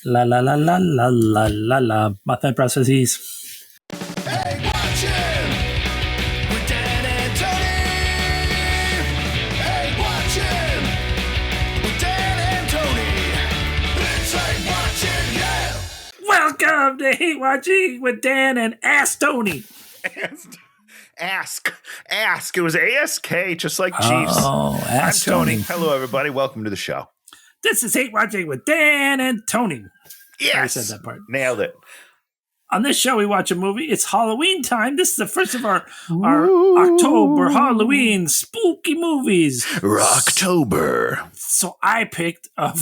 La la la la la la la la. Mothman Prophecies. Hey, watch him with Dan and Tony. Hey, watch him with Dan and Tony. It's like watching, yeah. Welcome to Hate Watching with Dan and Ask Tony. Ask. It was ASK, just like Chiefs. Oh, I'm Ask Tony. Tony. Hello, everybody. Welcome to the show. This is Hate Watching with Dan and Tony. Yes. I said that part. Nailed it. On this show, we watch a movie. It's Halloween time. This is the first of our October Halloween spooky movies. Rocktober. So I picked a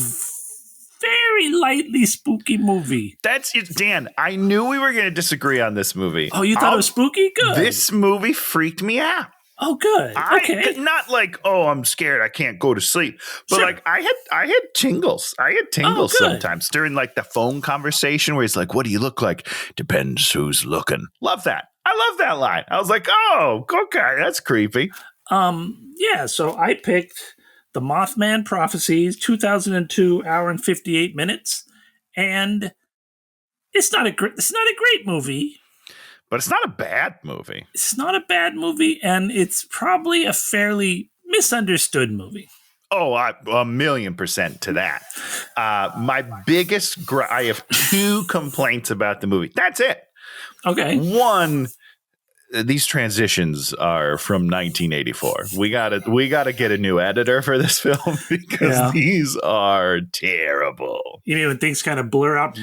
very lightly spooky movie. That's it, Dan. I knew we were going to disagree on this movie. Oh, you thought it was spooky? Good. This movie freaked me out. Oh, good. Okay. Not like, oh, I'm scared, I can't go to sleep. But Sure. like I had tingles. I had tingles good. sometimes during like the phone conversation where he's like, what do you look like? Depends who's looking. Love that. I love that line. I was like, oh, okay, that's creepy. Yeah, so I picked the Mothman Prophecies, 2002, hour and 58 minutes. And it's not a great movie. But it's not a bad movie. It's not a bad movie, and it's probably a fairly misunderstood movie. Oh, 1,000,000% to that. My biggest I have two complaints about the movie. That's it. Okay. One, these transitions are from 1984. We gotta get a new editor for this film because these are terrible. You mean when things kind of blur out?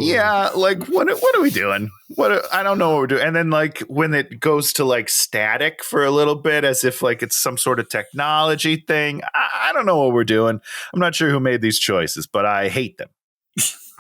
Yeah, like what are we doing? I don't know what we're doing. And then like when it goes to like static for a little bit, as if like it's some sort of technology thing. I don't know what we're doing. I'm not sure who made these choices, but I hate them.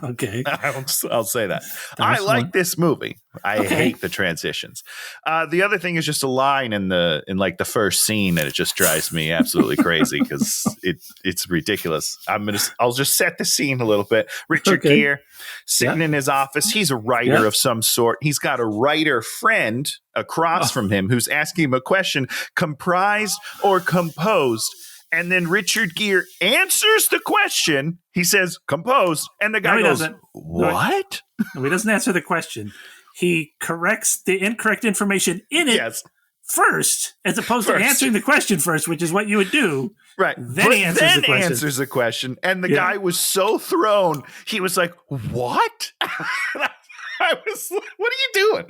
Okay. I'll say that. I like this movie. I hate the transitions. The other thing is just a line in like the first scene, and it just drives me absolutely crazy because it's ridiculous. I'll just set the scene a little bit. Richard Gere sitting in his office. He's a writer of some sort. He's got a writer friend across from him who's asking him a question: comprised or composed? And then Richard Gere answers the question. He says, composed. And the guy goes, what? No, he doesn't answer the question. He corrects the incorrect information in it first, as opposed to answering the question first, which is what you would do. Right. Then he answers the question. And the guy was so thrown. He was like, what? I was like, what are you doing?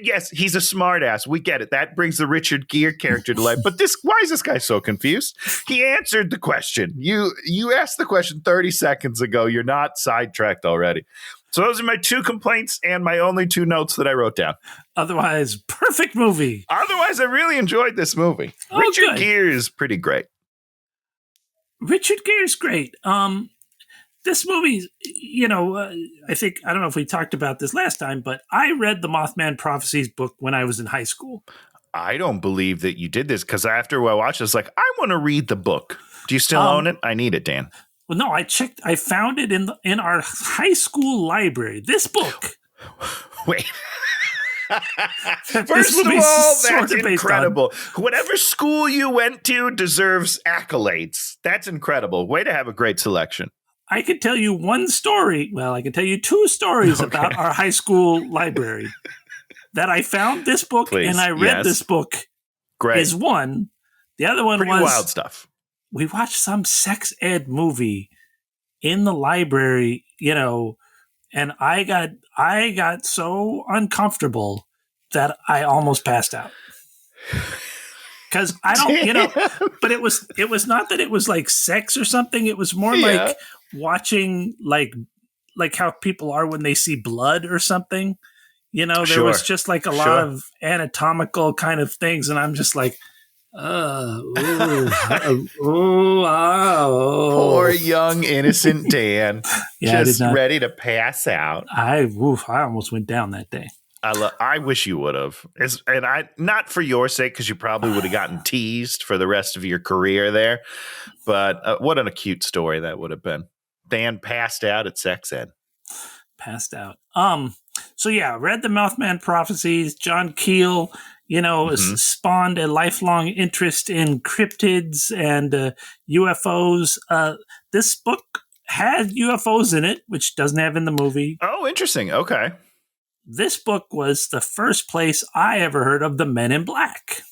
Yes, he's a smartass. We get it. That brings the Richard Gere character to life. But why is this guy so confused? He answered the question. You asked the question 30 seconds ago. You're not sidetracked already. So those are my two complaints and my only two notes that I wrote down. Otherwise, perfect movie. Otherwise, I really enjoyed this movie. Oh, Richard Gere is pretty great. Richard Gere is great. This movie, I think, I don't know if we talked about this last time, but I read the Mothman Prophecies book when I was in high school. I don't believe that you did this because after I watched it, I was like, I want to read the book. Do you still own it? I need it, Dan. Well, no, I checked. I found it in our high school library. This book. Wait. First of all, that's incredible. Whatever school you went to deserves accolades. That's incredible. Way to have a great selection. I could tell you one story. Well, I could tell you two stories about our high school library. That I found this book and I read this book. Great. Is one. The other one was wild stuff. We watched some sex ed movie in the library, and I got so uncomfortable that I almost passed out. Because I don't, but it was not that it was like sex or something. It was more like watching like how people are when they see blood or something. There was just like a lot of anatomical kind of things, and I'm just like, poor young innocent Dan, just ready to pass out. I almost went down that day. I wish you would have, and not for your sake, because you probably would have gotten teased for the rest of your career there. But what an acute story that would have been. Dan passed out at sex ed. Passed out. So read the Mothman Prophecies. John Keel, spawned a lifelong interest in cryptids and UFOs. This book had UFOs in it, which doesn't have in the movie. Oh, interesting. Okay. This book was the first place I ever heard of the Men in Black.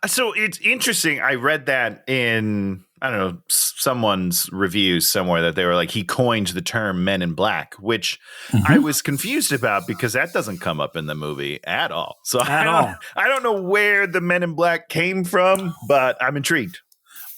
So it's interesting. I read that in, I don't know, someone's reviews somewhere that they were like, he coined the term Men in Black, which I was confused about because that doesn't come up in the movie at all. So I don't know where the Men in Black came from, but I'm intrigued.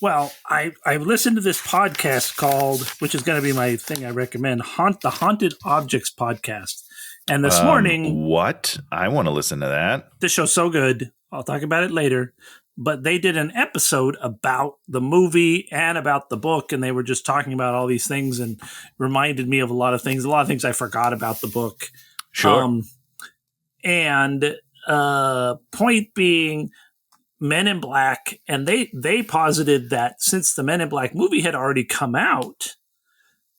Well, I listened to this podcast called, which is going to be my thing I recommend, the Haunted Objects podcast. And this morning... What? I want to listen to that. This show's so good. I'll talk about it later. But they did an episode about the movie and about the book, and they were just talking about all these things and reminded me of a lot of things I forgot about the book. Sure. Point being, Men in Black, and they posited that since the Men in Black movie had already come out,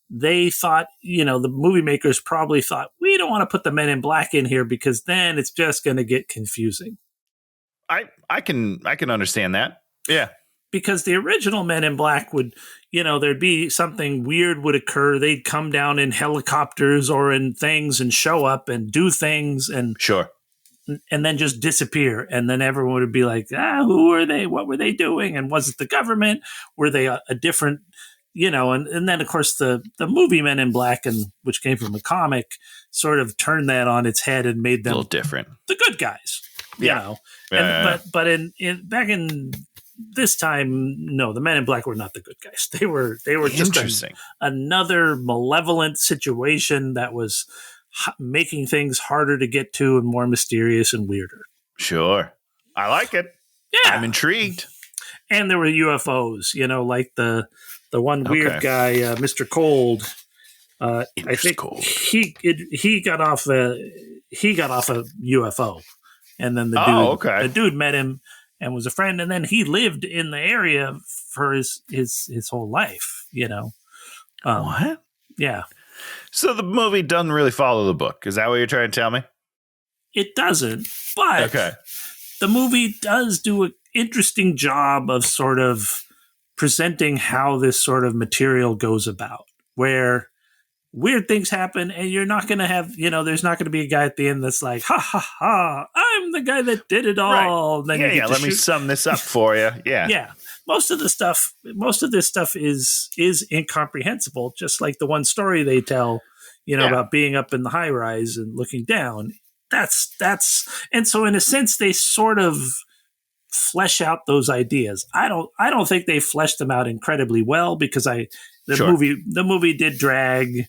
they thought, the movie makers probably thought, we don't want to put the Men in Black in here because then it's just going to get confusing. I can understand that. Yeah. Because the original Men in Black would, there'd be something weird would occur. They'd come down in helicopters or in things and show up and do things and sure. And then just disappear. And then everyone would be like, who are they? What were they doing? And was it the government? Were they a different, and then of course the movie Men in Black, and which came from a comic, sort of turned that on its head and made them a little different. The good guys, But in back in this time, no, the Men in Black were not the good guys. They were just another malevolent situation that was making things harder to get to and more mysterious and weirder. Sure. I like it. Yeah. I'm intrigued. And there were UFOs, like the one weird guy, Mr. Cold. I think Cold. he got off a UFO. And then the dude met him and was a friend, and then he lived in the area for his whole life, What? Yeah. So the movie doesn't really follow the book. Is that what you're trying to tell me? It doesn't, but the movie does do an interesting job of sort of presenting how this sort of material goes about, where weird things happen and you're not going to have, there's not going to be a guy at the end that's like, ha, ha, ha, I'm the guy that did it all. Right. Then let me sum this up for you. Yeah. Yeah. Most of this stuff is incomprehensible, just like the one story they tell, about being up in the high rise and looking down. And so in a sense, they sort of flesh out those ideas. I don't think they fleshed them out incredibly well because the movie did drag.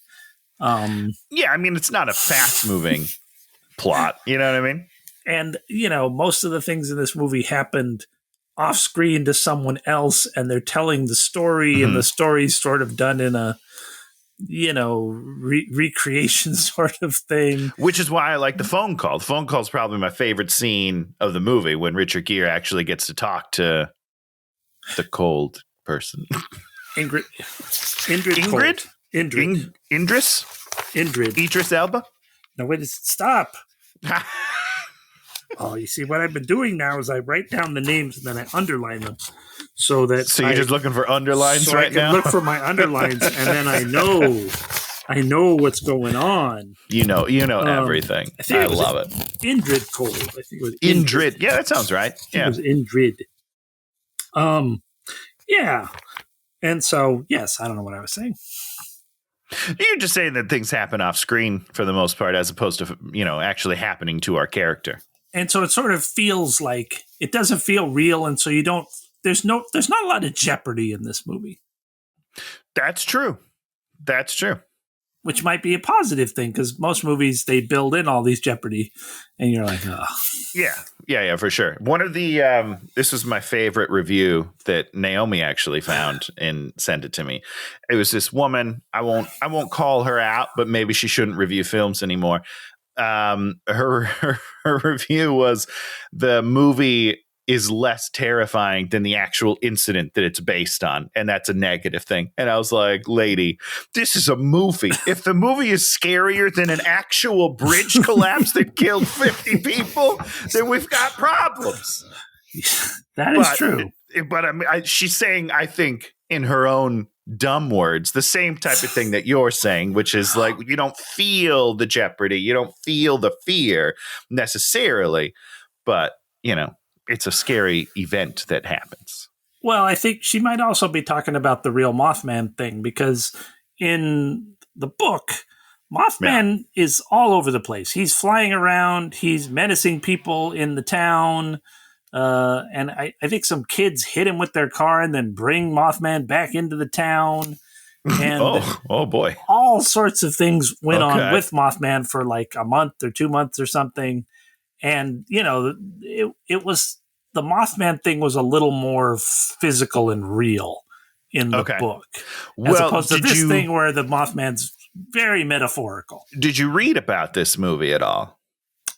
It's not a fast moving plot. You know what I mean? And, most of the things in this movie happened off screen to someone else, and they're telling the story, and the story's sort of done in a, recreation sort of thing. Which is why I like the phone call. The phone call is probably my favorite scene of the movie, when Richard Gere actually gets to talk to the cold person. Ingrid. Idris Elba? No, wait, stop. Oh, you see, what I've been doing now is I write down the names and then I underline them. So you're just looking for underlines right now? I can look for my underlines and then I know what's going on. You know everything. I love it. Indrid Cold. I think it was Indrid. Yeah, that sounds right. Yeah. It was Indrid. Yeah. And so, yes, I don't know what I was saying. You're just saying that things happen off screen for the most part, as opposed to, actually happening to our character. And so it sort of feels like it doesn't feel real. And so there's not a lot of jeopardy in this movie. That's true. Which might be a positive thing, because most movies, they build in all these jeopardy and you're like, oh. Yeah, for sure. One of the, this was my favorite review that Naomi actually found and sent it to me. It was this woman. I won't call her out, but maybe she shouldn't review films anymore. Her review was, the movie is less terrifying than the actual incident that it's based on. And that's a negative thing. And I was like, lady, this is a movie. If the movie is scarier than an actual bridge collapse that killed 50 people, then we've got problems. That is true. But I mean, she's saying, I think, in her own dumb words, the same type of thing that you're saying, which is like you don't feel the jeopardy, you don't feel the fear necessarily, but it's a scary event that happens. Well, I think she might also be talking about the real Mothman thing, because in the book, Mothman is all over the place. He's flying around, he's menacing people in the town. And I think some kids hit him with their car and then bring Mothman back into the town. And oh boy. All sorts of things went on with Mothman for like a month or 2 months or something. And, it was, the Mothman thing was a little more physical and real in the book. As opposed to this thing where the Mothman's very metaphorical. Did you read about this movie at all?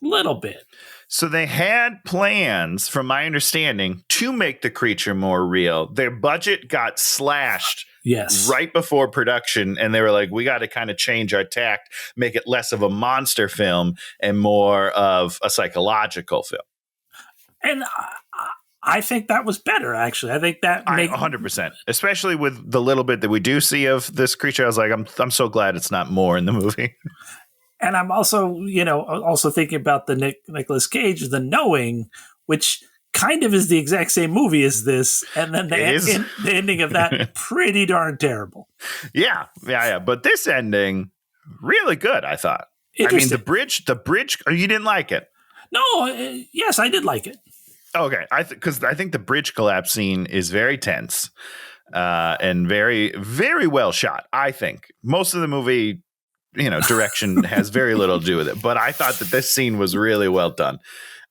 Little bit. So they had plans, from my understanding, to make the creature more real. Their budget got slashed right before production, and they were like, we got to kind of change our tact, make it less of a monster film and more of a psychological film. And I think that was better, actually. I think that 100%, especially with the little bit that we do see of this creature. I was like, I'm so glad it's not more in the movie. And I'm also, also thinking about the Nicolas Cage, The Knowing, which kind of is the exact same movie as this. And then the ending of that, pretty darn terrible. Yeah. But this ending, really good, I thought. I mean, the bridge, or you didn't like it? No, yes, I did like it. Okay. Because I think the bridge collapse scene is very tense and very, very well shot, I think. Most of the movie, direction has very little to do with it. But I thought that this scene was really well done.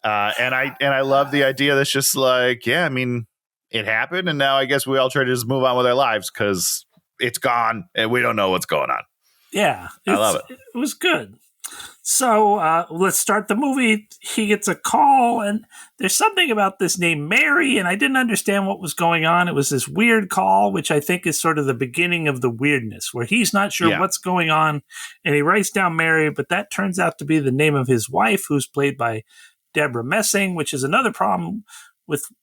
And I love the idea that's just like, it happened. And now I guess we all try to just move on with our lives because it's gone and we don't know what's going on. Yeah. I love it. It was good. So let's start the movie. He gets a call, and there's something about this name Mary, and I didn't understand what was going on. It was this weird call, which I think is sort of the beginning of the weirdness, where he's not sure what's going on, and he writes down Mary, but that turns out to be the name of his wife, who's played by Deborah Messing, which is another problem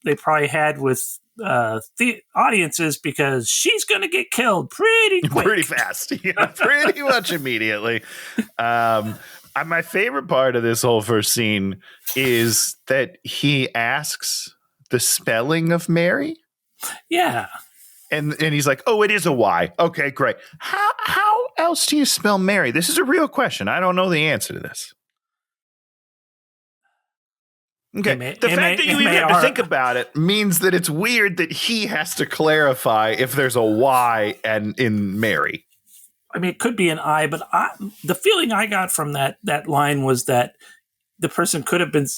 they probably had with the audiences, because she's going to get killed pretty quick. Pretty fast. Pretty much immediately. My favorite part of this whole first scene is that he asks the spelling of Mary. Yeah. And he's like, oh, it is a Y. Okay, great. How else do you spell Mary? This is a real question. I don't know the answer to this. Okay, the fact that you even have to think about it means that it's weird that he has to clarify if there's a Y and in Mary. I mean, it could be an I, but the feeling I got from that line was that the person could have been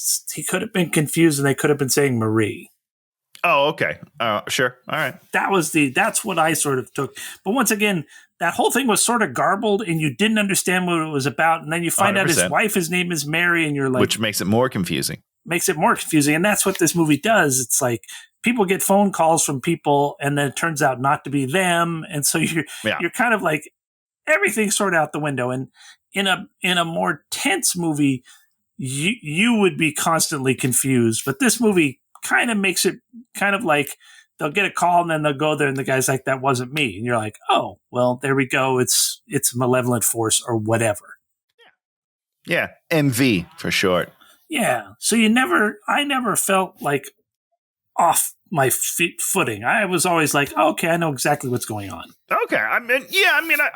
confused, and they could have been saying Marie. Oh, okay. Sure. All right. That's what I sort of took. But once again, that whole thing was sort of garbled, and you didn't understand what it was about. And then you find 100%. Out his wife, his name is Mary, and you're like, which makes it more confusing. And that's what this movie does. It's like people get phone calls from people, and then it turns out not to be them, and so you're kind of like, everything's sort of out the window. And in a more tense movie, you would be constantly confused. But this movie kind of makes it kind of like they'll get a call, and then they'll go there, and the guy's like, that wasn't me. And you're like, oh, well, there we go. It's a malevolent force or whatever. Yeah. MV for short. Yeah. So I never felt like off my footing. I was always like, oh, okay, I know exactly what's going on. Okay. I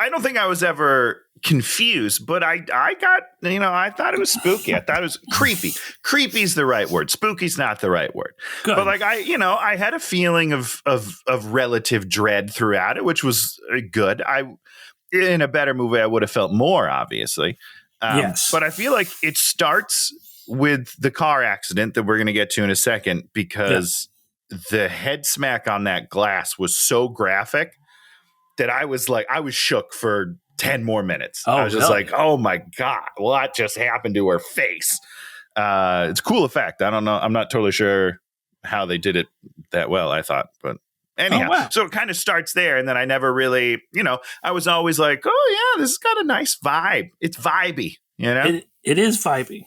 don't think I was ever confused, but I got, I thought it was spooky. I thought it was creepy. Creepy's the right word. Spooky's not the right word. Good. But like, I had a feeling of relative dread throughout it, which was good. In a better movie, I would have felt more, obviously. Yes. But I feel like it starts with the car accident that we're going to get to in a second, because the head smack on that glass was so graphic that I was shook for 10 more minutes. I was just like, oh my God, what just happened to her face? It's a cool effect. I don't know. I'm not totally sure how they did it that well, I thought, but anyhow. So it kind of starts there. And then I never really, I was always like, oh yeah, this has got a nice vibe. It's vibey, It is vibey.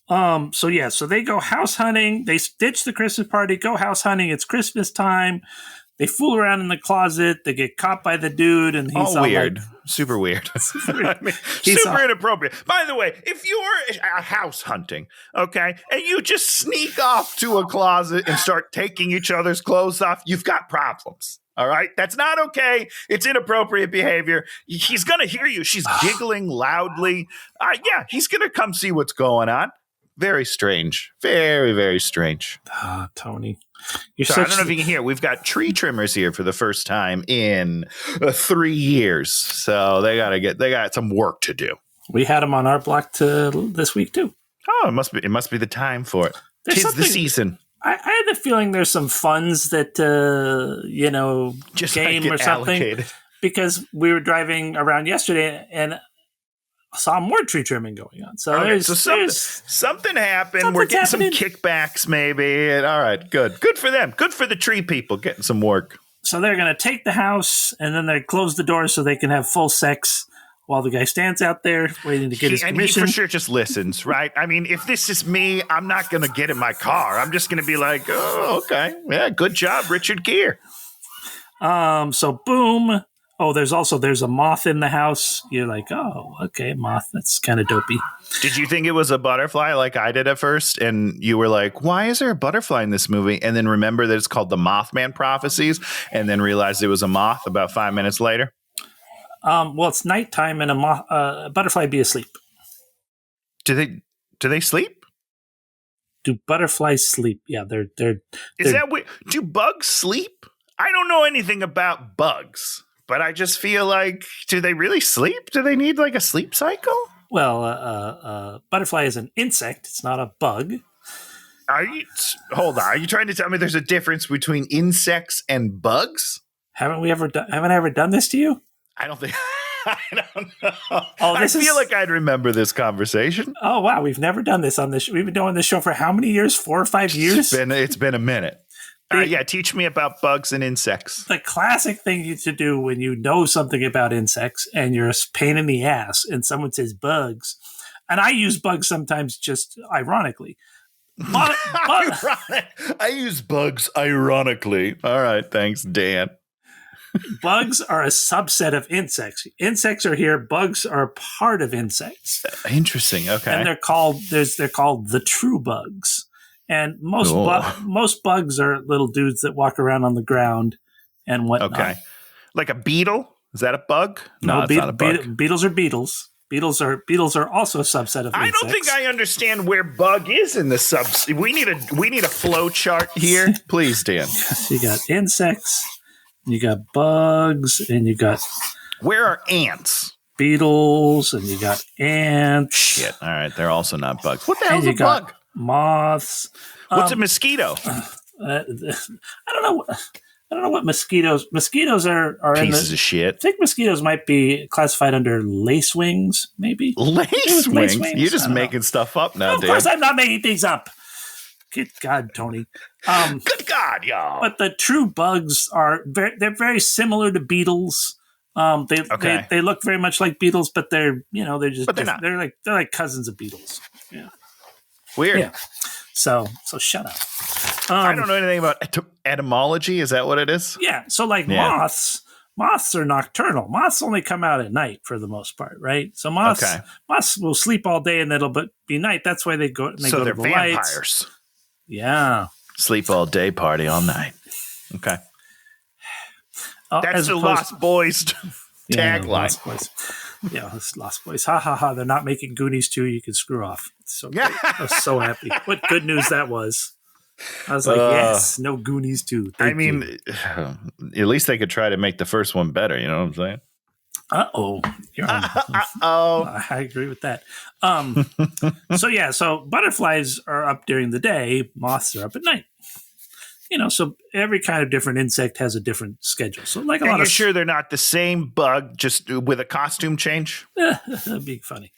So they go house hunting. They ditch the Christmas party, go house hunting. It's Christmas time. They fool around in the closet. They get caught by the dude, and he's all weird. Like, super weird. I mean, He's super inappropriate. By the way, if you're house hunting, okay, and you just sneak off to a closet and start taking each other's clothes off, you've got problems. All right. That's not okay. It's inappropriate behavior. He's going to hear you. She's giggling loudly. Yeah, he's going to come see what's going on. Very strange. Very, very strange. Tony. So I don't know if you can hear. We've got tree trimmers here for the first time in 3 years. So they got some work to do. We had them on our block this week too. Oh, it must be the time for it. Tis the season. I had the feeling there's some funds that just game or something allocated. Because we were driving around yesterday and saw more tree trimming going on. So okay, something happened. We're getting some kickbacks, maybe. And all right, good for them. Good for the tree people getting some work. So they're going to take the house and then they close the door so they can have full sex. While the guy stands out there waiting to get his commission. And he for sure just listens, right? I mean, if this is me, I'm not going to get in my car. I'm just going to be like, oh, okay. Yeah, good job, Richard Gere. So boom. Oh, there's a moth in the house. You're like, oh, okay, moth. That's kind of dopey. Did you think it was a butterfly like I did at first? And you were like, why is there a butterfly in this movie? And then remember that it's called the Mothman Prophecies and then realized it was a moth about 5 minutes later? Well, it's nighttime and a butterfly be asleep. Do they sleep? Do butterflies sleep? Yeah, they're. Is that weird? Do bugs sleep? I don't know anything about bugs, but I just feel like, do they really sleep? Do they need like a sleep cycle? Well, butterfly is an insect. It's not a bug. Hold on. Are you trying to tell me there's a difference between insects and bugs? Haven't I ever done this to you? I don't think. I don't know. Oh, I feel like I'd remember this conversation. Oh wow, we've never done this on this. We've been doing this show for how many years? 4 or 5 years. It's been a minute. Yeah, teach me about bugs and insects. The classic thing to do when you know something about insects and you're a pain in the ass, and someone says bugs, and I use bugs sometimes just ironically. I use bugs ironically. All right, thanks, Dan. Bugs are a subset of insects. Insects are here. Bugs are part of insects. Interesting. Okay. And they're called the true bugs. And most bugs are little dudes that walk around on the ground and whatnot. Okay. Like a beetle? Is that a bug? No, it's not a bug. Beetles are beetles. Beetles are also a subset of insects. I don't think I understand where bug is in the subs. We need a flow chart here, please, Dan. You got insects. You got bugs, and you got... Where are ants? Beetles, and you got ants. Shit. All right. They're also not bugs. What the hell is a bug? Moths. What's a mosquito? I don't know what mosquitoes... Mosquitoes are pieces of shit. I think mosquitoes might be classified under lacewings, maybe? Lace wings? You're just making stuff up now, Of course I'm not making things up. Good God, Tony. Good God, y'all. But the true bugs they're very similar to beetles. They look very much like beetles, but they're just but they're not. They're like cousins of beetles. Yeah. Weird. Yeah. So shut up. I don't know anything about etymology. Is that what it is? Yeah. So moths are nocturnal. Moths only come out at night for the most part, right? So moths will sleep all day and it'll be night. That's why they go. So they're to the vampires. Lights. Yeah. Sleep all day, party all night. Okay. That's the Lost Boys tagline. Yeah, Lost Boys. Ha ha ha. They're not making Goonies 2. You can screw off. So great. I was so happy. What good news that was. I was like, yes, no Goonies 2. I mean, at least they could try to make the first one better. You know what I'm saying? Uh-oh. I agree with that. So butterflies are up during the day. Moths are up at night. So every kind of different insect has a different schedule. So like you're sure they're not the same bug, just with a costume change? That'd be funny.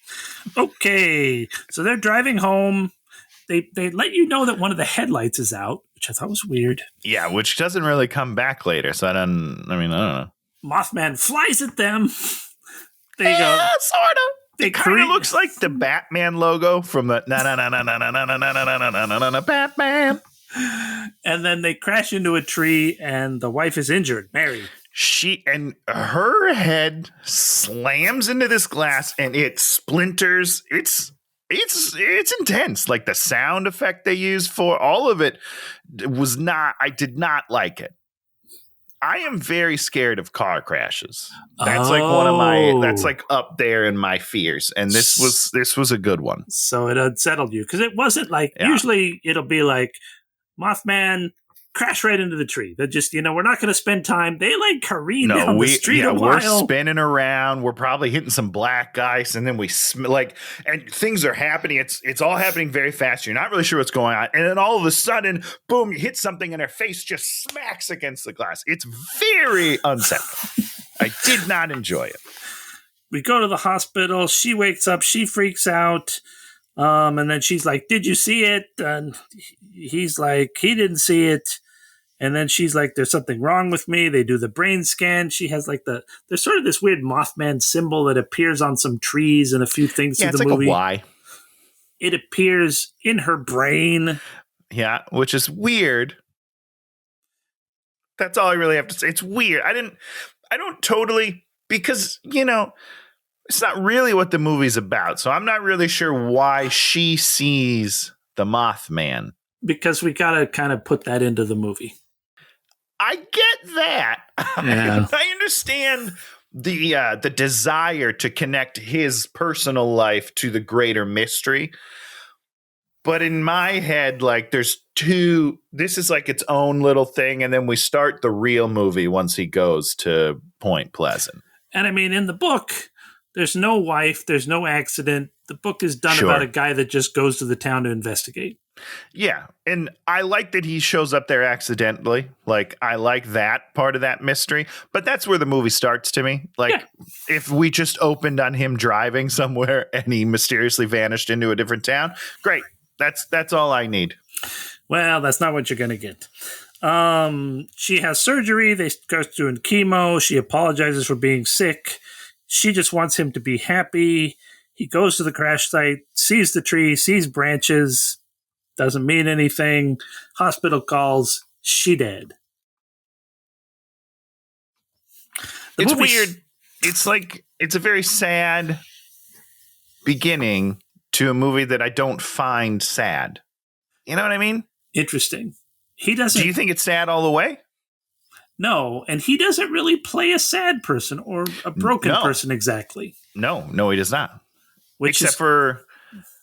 Okay. So they're driving home. They let you know that one of the headlights is out, which I thought was weird. Yeah, which doesn't really come back later. So I don't know. Mothman flies at them. They go. Sort of. It kind of looks like the Batman logo from the Batman. And then they crash into a tree, and the wife is injured. Mary. Her head slams into this glass, and it splinters. It's intense. Like the sound effect they used for all of it was not. I did not like it. I am very scared of car crashes. That's like one of my. That's like up there in my fears, and this was a good one. So it unsettled you because it wasn't like usually it'll be like Mothman crash right into the tree. They're just, we're not going to spend time. They like careen down the street a while. We're spinning around. We're probably hitting some black ice, and then and things are happening. It's all happening very fast. You're not really sure what's going on, and then all of a sudden, boom! You hit something, and her face just smacks against the glass. It's very unsettling. I did not enjoy it. We go to the hospital. She wakes up. She freaks out. And then she's like, "Did you see it?" And he's like, "He didn't see it." And then she's like, "There's something wrong with me." They do the brain scan. She has like there's sort of this weird Mothman symbol that appears on some trees and a few things through the movie. It's like a Y. It appears in her brain. Yeah, which is weird. That's all I really have to say. It's weird. I don't totally, because, it's not really what the movie's about. So I'm not really sure why she sees the Mothman. Because we got to kind of put that into the movie. I get that. Yeah. I understand the desire to connect his personal life to the greater mystery. But in my head, like this is like its own little thing. And then we start the real movie once he goes to Point Pleasant. And I mean, in the book, there's no wife, there's no accident. The book is done about a guy that just goes to the town to investigate. Yeah, and I like that he shows up there accidentally. Like, I like that part of that mystery. But that's where the movie starts to me. Like, if we just opened on him driving somewhere and he mysteriously vanished into a different town, great. That's all I need. Well, that's not what you're going to get. She has surgery. They go doing chemo. She apologizes for being sick. She just wants him to be happy. He goes to the crash site, sees the tree, sees branches. Doesn't mean anything. Hospital calls. She dead. It's weird. It's like, it's a very sad beginning to a movie that I don't find sad. You know what I mean? Interesting. He doesn't. Do you think it's sad all the way? No, and he doesn't really play a sad person or a broken person exactly. No, he does not. Except for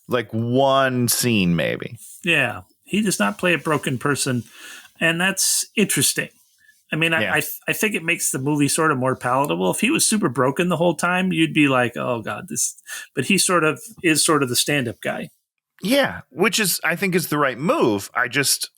like one scene, maybe. Yeah, he does not play a broken person, and that's interesting. I mean, I think it makes the movie sort of more palatable. If he was super broken the whole time, you'd be like, "Oh God, this." But he sort of is the stand-up guy. Yeah, which I think is the right move. I just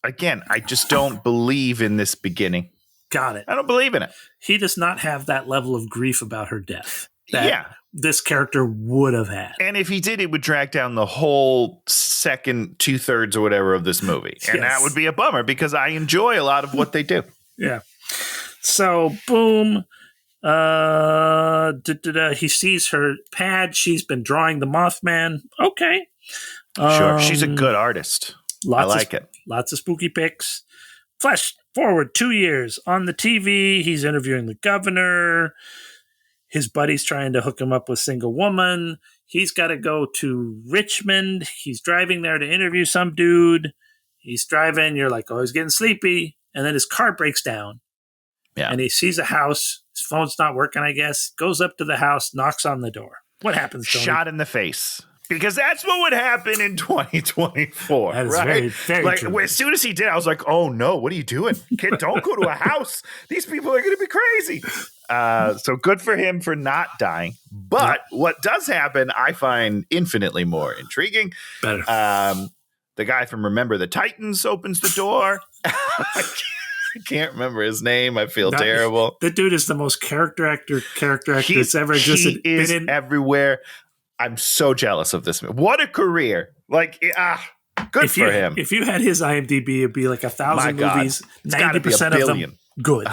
don't believe in this beginning. Got it. I don't believe in it. He does not have that level of grief about her death that this character would have had. And if he did, it would drag down the whole second 2/3 or whatever of this movie. And that would be a bummer because I enjoy a lot of what they do. Yeah. So, boom. He sees her pad. She's been drawing the Mothman. Okay. Sure. She's a good artist. I like it. Lots of spooky pics. Flash forward 2 years. On the TV, he's interviewing the governor. His buddy's trying to hook him up with single woman. He's got to go to Richmond. He's driving there to interview some dude. He's driving. You're like, oh, he's getting sleepy. And then his car breaks down. Yeah. And he sees a house. His phone's not working, I guess. Goes up to the house, knocks on the door. What happens, Tony? Shot in the face. Because that's what would happen in 2024. That is right? very, very true. As soon as he did, I was like, oh no, what are you doing? Kid, don't go to a house. These people are going to be crazy. So good for him for not dying. But what does happen, I find infinitely more intriguing. Better. The guy from Remember the Titans opens the door. I can't remember his name. I feel terrible. The dude is the most character actor that's ever existed. He is everywhere. I'm so jealous of this man. What a career. Like, good for him. If you had his IMDb, it'd be like 1,000 movies, 90% of them good.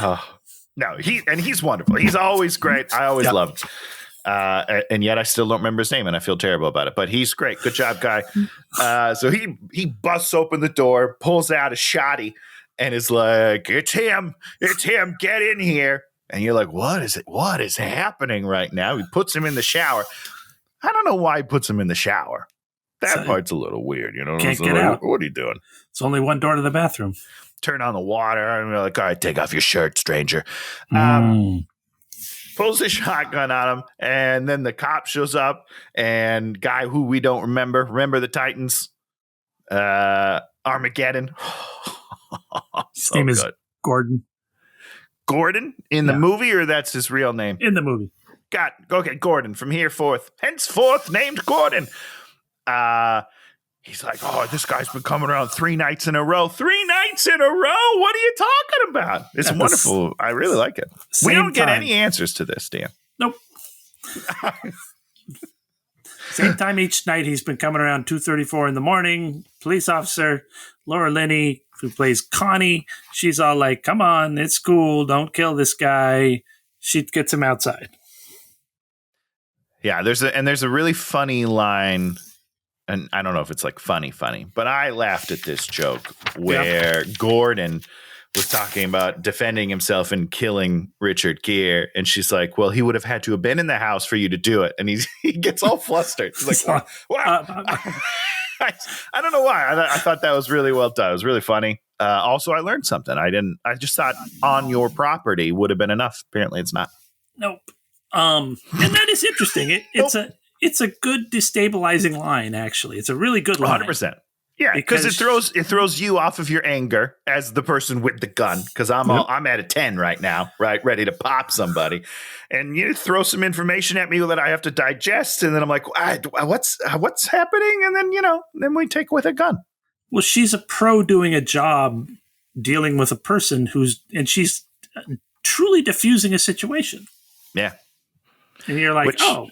No, he's wonderful. He's always great. I always love him. And yet I still don't remember his name, and I feel terrible about it. But he's great. Good job, guy. So he busts open the door, pulls out a shotty, and is like, "It's him! It's him! Get in here!" And you're like, "What is it? What is happening right now?" He puts him in the shower. I don't know why he puts him in the shower. That part's a little weird, you know. Can't get out. What are you doing? It's only one door to the bathroom. Turn on the water, and we're like, "All right, take off your shirt, stranger." Pulls the shotgun on him, and then the cop shows up, and guy who we don't remember the Titans, Armageddon. His name is Gordon. Gordon in the movie, or that's his real name? In the movie. Okay, Gordon from henceforth named Gordon. He's like, "Oh, this guy's been coming around 3 nights in a row. 3 nights in a row? What are you talking about?" It's wonderful. I really like it. We don't get any answers to this, Dan. Nope. Same time each night. He's been coming around 2:34 in the morning. Police officer Laura Linney, who plays Connie, she's all like, "Come on, it's cool. Don't kill this guy." She gets him outside. Yeah, there's a really funny line. And I don't know if it's like funny, but I laughed at this joke where Gordon was talking about defending himself and killing Richard Gere. And she's like, "Well, he would have had to have been in the house for you to do it." And he gets all flustered. He's like, "What?" I don't know why. I thought that was really well done. It was really funny. Also, I learned something. I just thought "on your property" would have been enough. Apparently it's not. Nope. And that is interesting. It's a good destabilizing line, actually. It's a really good line. 100%. Yeah, because it throws you off of your anger as the person with the gun. Because I'm at a 10 right now, right, ready to pop somebody, and you throw some information at me that I have to digest, and then I'm like, "What's happening?" And then then we take with a gun. Well, she's a pro doing a job dealing with a person and she's truly diffusing a situation. Yeah, and you're like, oh.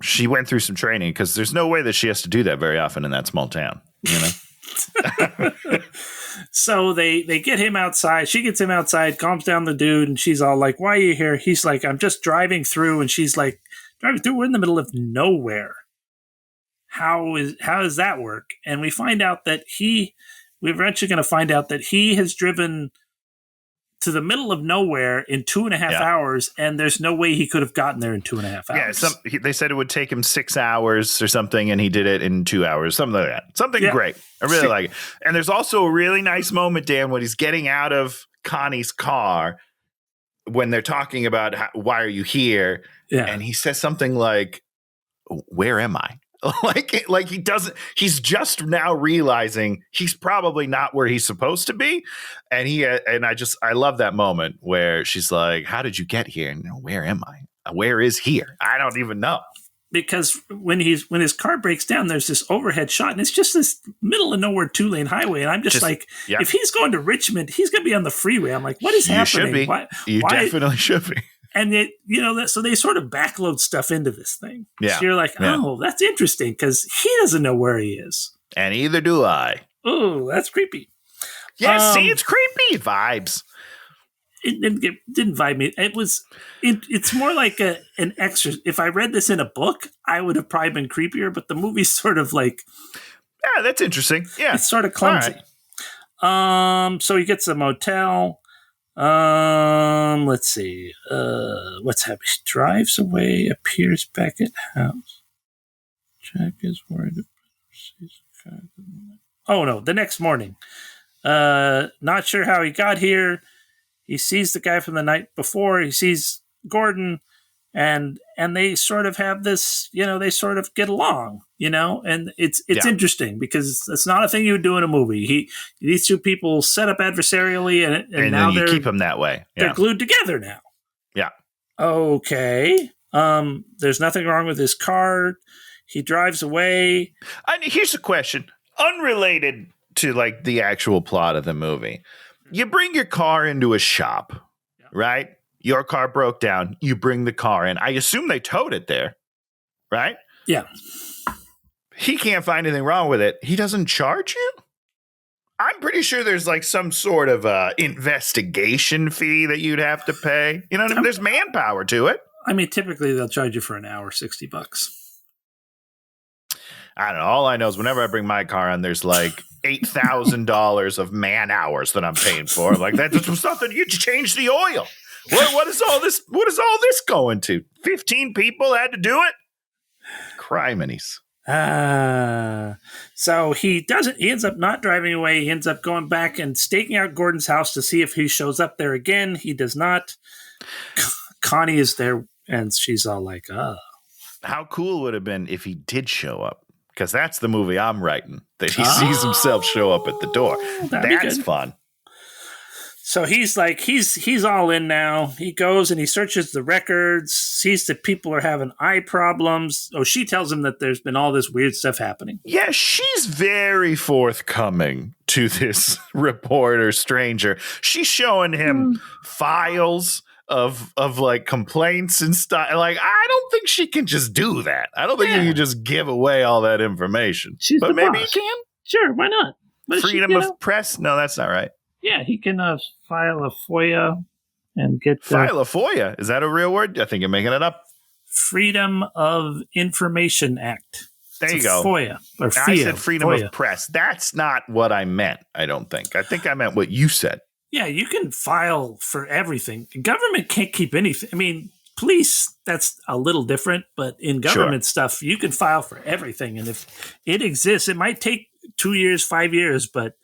She went through some training, because there's no way that she has to do that very often in that small town, So they get him outside. She gets him outside, calms down the dude, and she's all like, "Why are you here?" He's like, "I'm just driving through." And she's like, "Driving through? We're in the middle of nowhere. How does that work?" And we find out that we're eventually going to find out that he has driven to the middle of nowhere in 2.5 hours, and there's no way he could have gotten there in 2.5 hours. Yeah, they said it would take him 6 hours or something, and he did it in 2 hours, something like that. Something great. I really like it. And there's also a really nice moment, Dan, when he's getting out of Connie's car, when they're talking about why are you here, and he says something like, "Where am I?" like he doesn't. He's just now realizing he's probably not where he's supposed to be, and I love that moment where she's like, "How did you get here?" And "Where am I? Where is here? I don't even know." Because when his car breaks down, there's this overhead shot, and it's just this middle of nowhere 2-lane highway, and I'm just like, if he's going to Richmond, he's going to be on the freeway. I'm like, what is happening? Should be. You definitely should be. And so they sort of backload stuff into this thing. Yeah. So you're like, oh, that's interesting, because he doesn't know where he is. And either do I. Oh, that's creepy. Yeah, see, it's creepy vibes. It didn't vibe me. It's more like an exercise. If I read this in a book, I would have probably been creepier, but the movie's sort of like, yeah, that's interesting. Yeah. It's sort of clumsy. Right. So he gets a motel. Let's see. What's happening? He drives away, appears back at house. Jack is worried. Oh no! The next morning, not sure how he got here. He sees the guy from the night before. He sees Gordon, and they sort of have this. They sort of get along. And it's interesting, because it's not a thing you would do in a movie. These two people set up adversarially, and now then you keep them that way. Yeah. They're glued together now. Yeah. Okay. There's nothing wrong with his car. He drives away. Here's a question, unrelated to like the actual plot of the movie. You bring your car into a shop, right? Your car broke down. You bring the car in. I assume they towed it there, right? Yeah. He can't find anything wrong with it. He doesn't charge you? I'm pretty sure there's like some sort of investigation fee that you'd have to pay. You know what I mean? There's manpower to it. I mean, typically they'll charge you for an hour $60. I don't know. All I know is whenever I bring my car on, there's like $8,000 of man hours that I'm paying for. Like that's something you change the oil. What is all this? What is all this going to? 15 people had to do it. Criminies. So he ends up not driving away. He ends up going back and staking out Gordon's house to see if he shows up there again. He does not. Connie is there, and she's all like, How cool would it have been if he did show up? Because that's the movie I'm writing, that he sees himself show up at the door. That's fun. So he's like, he's all in now. He goes and he searches the records, sees that people are having eye problems. Oh, she tells him that there's been all this weird stuff happening. Yeah, she's very forthcoming to this reporter stranger. She's showing him files of like complaints and stuff. Like, I don't think she can just do that. I don't think you can just give away all that information. But maybe you can. Sure, why not? Freedom of press? No, that's not right. Yeah, he can file a FOIA and get... file a FOIA? Is that a real word? I think you're making it up. Freedom of Information Act. There you go. FOIA. Or FIA. I said freedom of press. That's not what I meant, I don't think. I think I meant what you said. Yeah, you can file for everything. Government can't keep anything. I mean, police, that's a little different, but in government stuff, you can file for everything. And if it exists, it might take 2 years, 5 years, but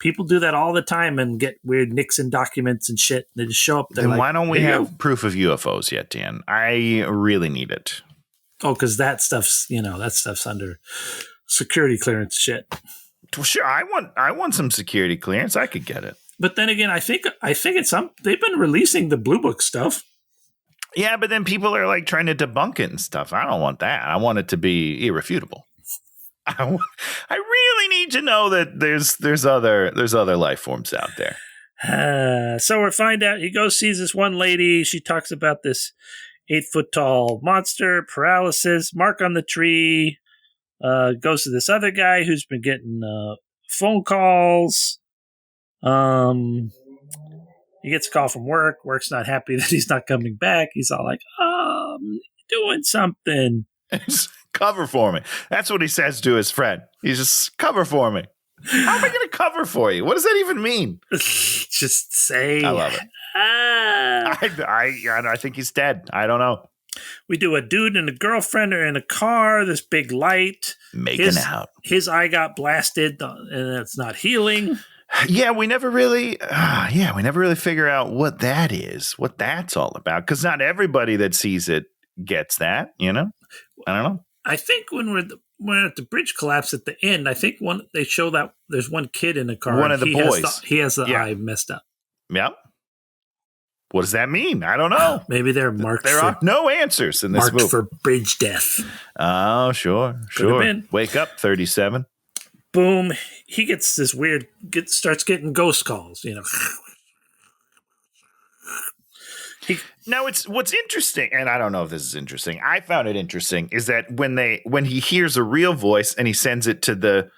people do that all the time and get weird Nixon documents and shit. They just show up. Then why don't we have proof of UFOs yet, Dan? I really need it. Oh, because that stuff's under security clearance shit. Well, sure, I want some security clearance. I could get it. But then again, I think it's they've been releasing the Blue Book stuff. Yeah, but then people are like trying to debunk it and stuff. I don't want that. I want it to be irrefutable. I really need to know that there's other life forms out there. So we find out he goes sees this one lady. She talks about this 8-foot tall monster, paralysis, mark on the tree. Goes to this other guy who's been getting phone calls. He gets a call from work. Work's not happy that he's not coming back. He's all like, I'm doing something. Cover for me. That's what he says to his friend. He's just, cover for me. How am I going to cover for you? What does that even mean? Just say. I love it. I think he's dead. I don't know. We do a dude and a girlfriend are in a car, this big light. Making out. His eye got blasted and it's not healing. Yeah, we never really figure out what that is, what that's all about. Because not everybody that sees it gets that, you know? I don't know. I think when we're at the bridge collapse at the end, I think they show that there's one kid in the car. One of the boys. He has the eye messed up. Yep. What does that mean? I don't know. Maybe they're marked. There are no answers in this movie. Marked for bridge death. Oh, sure. Wake up, 37. Boom. He gets this starts getting ghost calls, you know. Now, what's interesting, and I don't know if this is interesting. I found it interesting is that when he hears a real voice and he sends it to the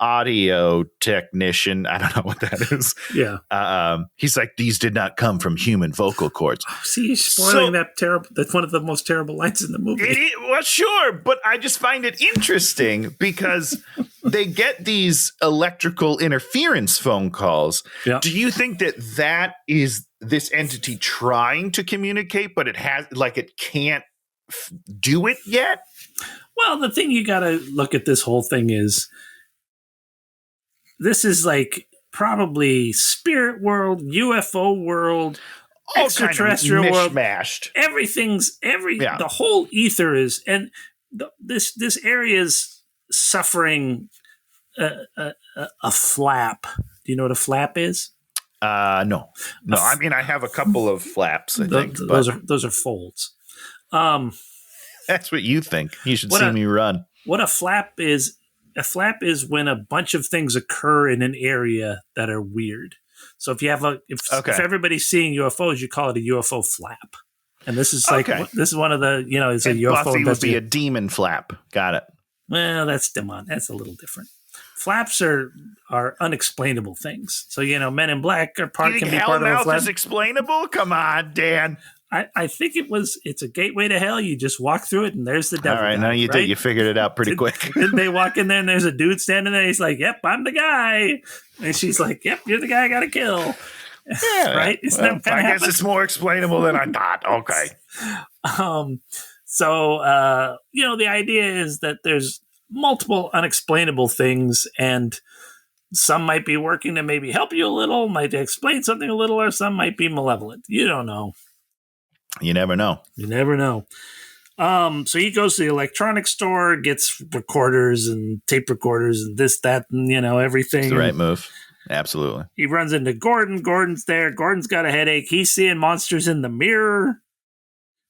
audio technician, I don't know what that is. Yeah. He's like, these did not come from human vocal cords. Oh, see, he's spoiling that terrible. That's one of the most terrible lines in the movie. Well, sure, but I just find it interesting because they get these electrical interference phone calls. Yeah. Do you think that is this entity trying to communicate, but it can't do it yet? Well, the thing you got to look at this whole thing is this is like probably spirit world, UFO world, all extraterrestrial kind of world, mishmashed. The whole ether is, and this area is suffering a flap. Do you know what a flap is? No. I mean, I have a couple of flaps. I think those are folds. That's what you think. You should see me run. What a flap is. A flap is when a bunch of things occur in an area that are weird. So if you have if everybody's seeing UFOs, you call it a UFO flap. And this is this is one of the it's a UFO. Buffy would be a demon flap. Got it. Well, that's That's a little different. Flaps are unexplainable things. So Men in Black can be part of a flap. Is explainable? Come on, Dan. I think it's a gateway to hell. You just walk through it and there's the devil. All right, guy, now you right? did. You figured it out pretty quick. Didn't they walk in there and there's a dude standing there? He's like, "Yep, I'm the guy," and she's like, "Yep, you're the guy I got to kill." Yeah, right. Isn't well, that kind of I guess it's more explainable than I thought. Okay. So the idea is that there's multiple unexplainable things, and some might be working to maybe help you a little, might explain something a little, or some might be malevolent. You don't know. You never know. You never know. So he goes to the electronics store, gets recorders and tape recorders and this, that, and everything. It's the right move. Absolutely. He runs into Gordon. Gordon's there. Gordon's got a headache. He's seeing monsters in the mirror.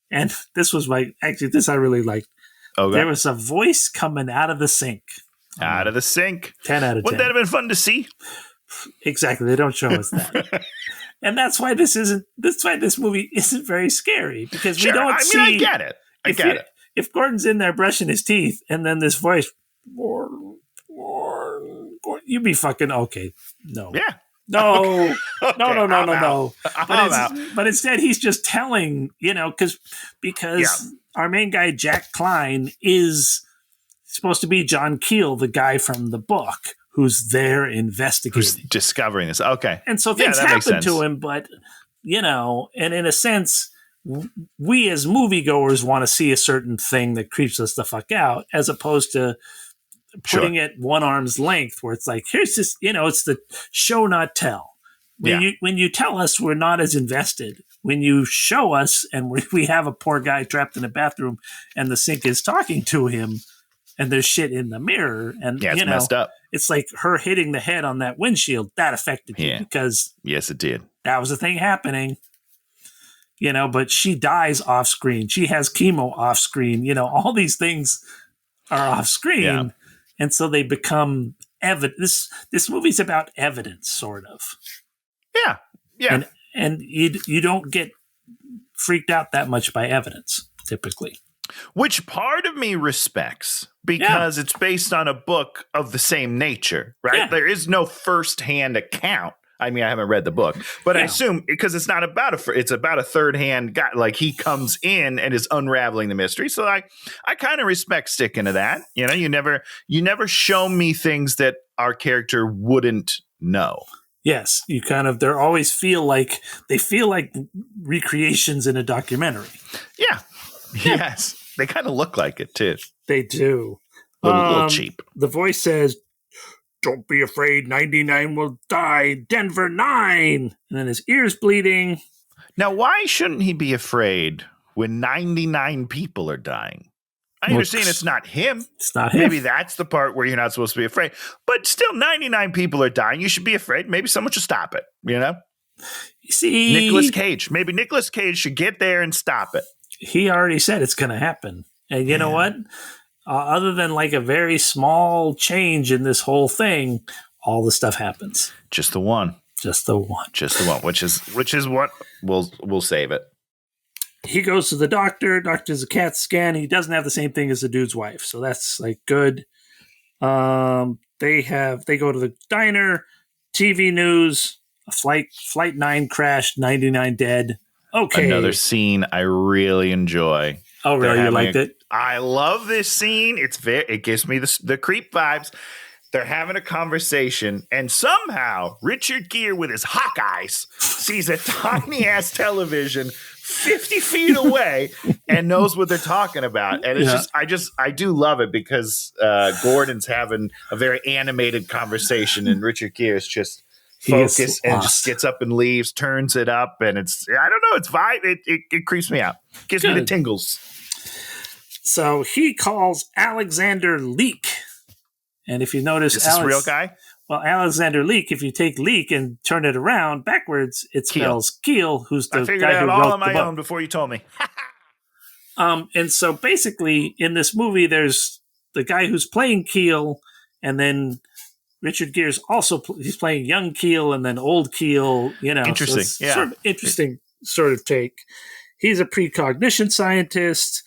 And this I really liked. Okay. There was a voice coming out of the sink. Out of the sink. 10 out of 10. Wouldn't that have been fun to see? Exactly. They don't show us that. And that's why this movie isn't very scary, because we don't see. I get it. I get it. If Gordon's in there brushing his teeth and then this voice, you'd be fucking okay. No. Yeah. No. Okay. No. I'm But instead he's just telling, because our main guy, Jack Klein, is supposed to be John Keel, the guy from the book, who's there investigating. Who's discovering this. Okay. And so things happen to him, but, and in a sense, we as moviegoers want to see a certain thing that creeps us the fuck out, as opposed to putting it one arm's length, where it's like, here's this, it's the show, not tell. When you tell us, we're not as invested. When you show us and we have a poor guy trapped in a bathroom and the sink is talking to him and there's shit in the mirror, and it's messed up. It's like her hitting the head on that windshield, that affected you because yes, it did. That was a thing happening. But she dies off screen. She has chemo off screen. All these things are off screen. Yeah. And so they become evidence. This movie's about evidence, sort of. Yeah. Yeah. And you don't get freaked out that much by evidence, typically. Which part of me respects, because it's based on a book of the same nature, right? Yeah. There is no firsthand account. I mean, I haven't read the book, but I assume because it's not about it's about a third hand guy. Like, he comes in and is unraveling the mystery. So I kind of respect sticking to that. You never show me things that our character wouldn't know. Yes, they always feel like recreations in a documentary. Yeah. Yes. They kind of look like it too. They do. A little cheap. The voice says, "Don't be afraid, 99 will die, Denver 9." And then his ear's bleeding. Now, why shouldn't he be afraid when 99 people are dying? I understand it's not him. It's not him. Maybe that's the part where you're not supposed to be afraid. But still, 99 people are dying. You should be afraid. Maybe someone should stop it, You see, Nicolas Cage. Maybe Nicolas Cage should get there and stop it. He already said it's going to happen. And you know what? Other than like a very small change in this whole thing, all the stuff happens. Just the one. Just the one. Which is what we'll save it. He goes to the doctor. Doctor's a CAT scan. He doesn't have the same thing as the dude's wife, so that's like good. They go to the diner. TV news. Flight 9 crashed. 99 dead. Okay. Another scene I really enjoy. Oh, really? You liked it? I love this scene. It gives me the creep vibes. They're having a conversation, and somehow Richard Gere, with his hawk eyes, sees a tiny ass television 50 feet away and knows what they're talking about. And it's I do love it, because Gordon's having a very animated conversation, and Richard Gere is just focus and just gets up and leaves, turns it up, and it's vibe. It creeps me out. Gives me the tingles. So he calls Alexander Leak. And if you notice, is this a real guy? Well, Alexander Leak, if you take Leak and turn it around backwards, it spells Keel, who's the guy who wrote the book. I figured it out all on my own before you told me. And so basically in this movie, there's the guy who's playing Keel, and then Richard Gere's he's playing young Keel and then old Keel, Interesting. So sort of interesting sort of take. He's a precognition scientist,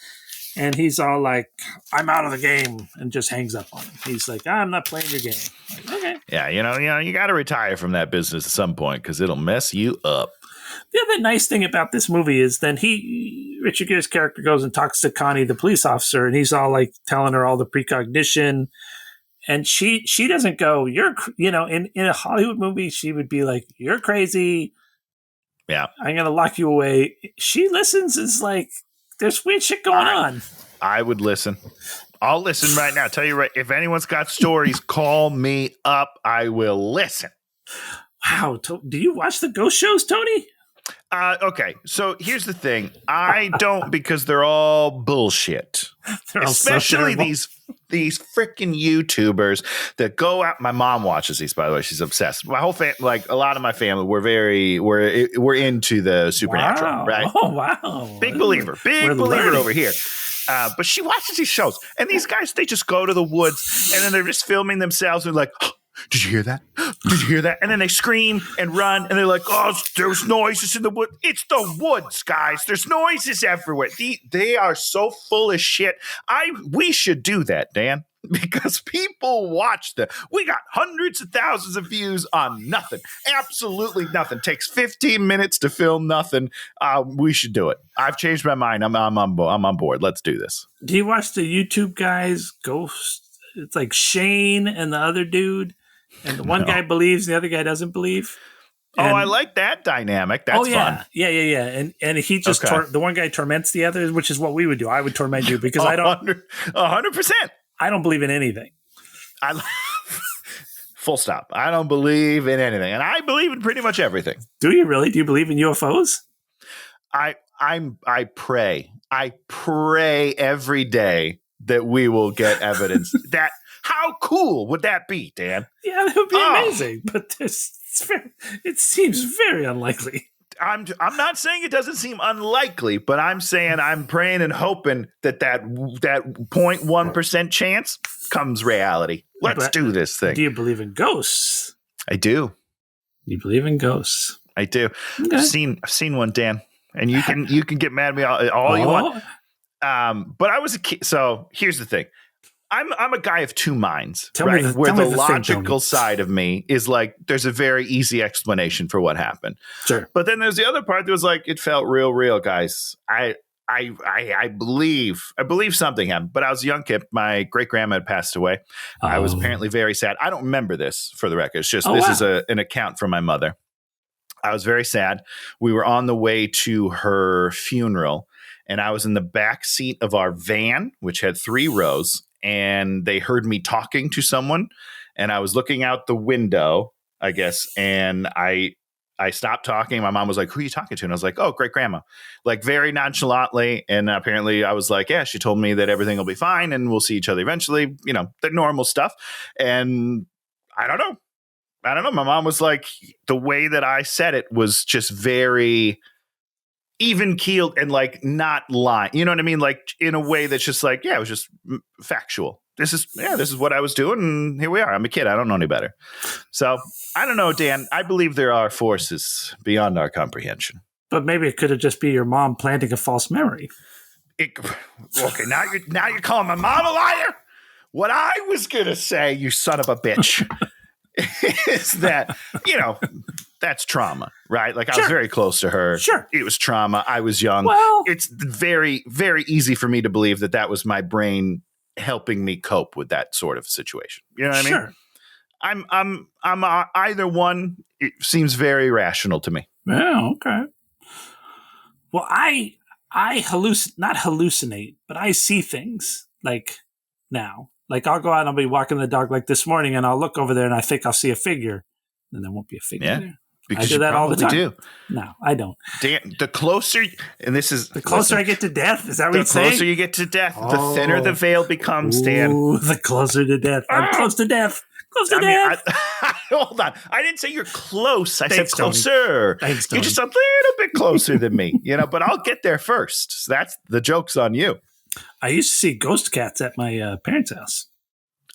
and he's all like, "I'm out of the game," and just hangs up on him. He's like, "I'm not playing your game." Like, okay. Yeah, you got to retire from that business at some point, because it'll mess you up. The other nice thing about this movie is then Richard Gere's character goes and talks to Connie, the police officer, and he's all like telling her all the precognition. And she doesn't go, in a Hollywood movie, she would be like, you're crazy. Yeah. I'm going to lock you away. She listens. It's like, there's weird shit going on. I would listen. I'll listen right now. Tell you right. If anyone's got stories, call me up. I will listen. Wow. Do you watch the ghost shows, Tony? Okay. So here's the thing. I don't, because they're all bullshit. Especially these freaking YouTubers that go out. My mom watches these, by the way. She's obsessed. My whole family, like a lot of my family, we're into the supernatural, right? Oh, wow. Big believer over here. But she watches these shows, and these guys, they just go to the woods, and then they're just filming themselves, and like, oh, did you hear that? Did you hear that? And then they scream and run, and they're like, oh, there's noises in the woods. It's the woods, guys. There's noises everywhere. They are so full of shit. We should do that, Dan, because people watch them. We got hundreds of thousands of views on nothing. Absolutely nothing. Takes 15 minutes to film nothing. We should do it. I've changed my mind. I'm on board. Let's do this. Do you watch the YouTube guys, Ghost? It's like Shane and the other dude. And the one guy believes, the other guy doesn't believe. And, I like that dynamic. That's fun. Yeah. And he just the one guy torments the other, which is what we would do. I would torment you because I don't 100%. I don't believe in anything. Full stop. I don't believe in anything, and I believe in pretty much everything. Do you really? Do you believe in UFOs? I pray. I pray every day that we will get evidence that. How cool would that be, Dan? Yeah, that would be amazing. But it seems very unlikely. I'm not saying it doesn't seem unlikely, but I'm saying I'm praying and hoping that 0.1% chance comes reality. Let's do this thing. Do you believe in ghosts? I do. You believe in ghosts? I do. Okay. I've seen one, Dan, and you can get mad at me all you want. But I was a kid. So here's the thing. I'm a guy of two minds, right? Where the logical side of me is like, there's a very easy explanation for what happened. Sure. But then there's the other part that was like, it felt real, guys. I believe something happened, but I was a young kid. My great grandma had passed away. I was apparently very sad. I don't remember this, for the record. It's just, is an account from my mother. I was very sad. We were on the way to her funeral, and I was in the back seat of our van, which had 3 rows. And they heard me talking to someone, and I was looking out the window, I guess, and I stopped talking. My mom was like, who are you talking to? And I was like, oh, great grandma, like very nonchalantly. And apparently I was like, yeah, she told me that everything will be fine and we'll see each other eventually, the normal stuff. And I don't know. My mom was like, the way that I said it was just very even keeled and like not lying, you know what I mean? Like in a way that's just like, yeah, it was just factual. This is what I was doing. And here we are. I'm a kid. I don't know any better. So I don't know, Dan, I believe there are forces beyond our comprehension. But maybe it could have just been your mom planting a false memory. Okay. Now you're calling my mom a liar. What I was going to say, you son of a bitch, is that, that's trauma, right? Like I was very close to her. Sure. It was trauma. I was young. Well, it's very, very easy for me to believe that was my brain helping me cope with that sort of situation. You know what I mean? I'm either one. It seems very rational to me. Yeah. Okay. Well, I not hallucinate, but I see things like now. Like I'll go out and I'll be walking in the dark like this morning, and I'll look over there and I think I'll see a figure, and there won't be a figure there. Because I do that all the time. Do. No, I don't. Dan, the closer I get to death. Is that what you're saying? The closer you get to death, the thinner the veil becomes, Dan. Ooh, the closer to death. I'm close to death. Close to death. Hold on. I didn't say you're close. I said Tony. closer. Thanks, Tony. You're just a little bit closer than me, but I'll get there first. So that's the joke's on you. I used to see ghost cats at my parents' house.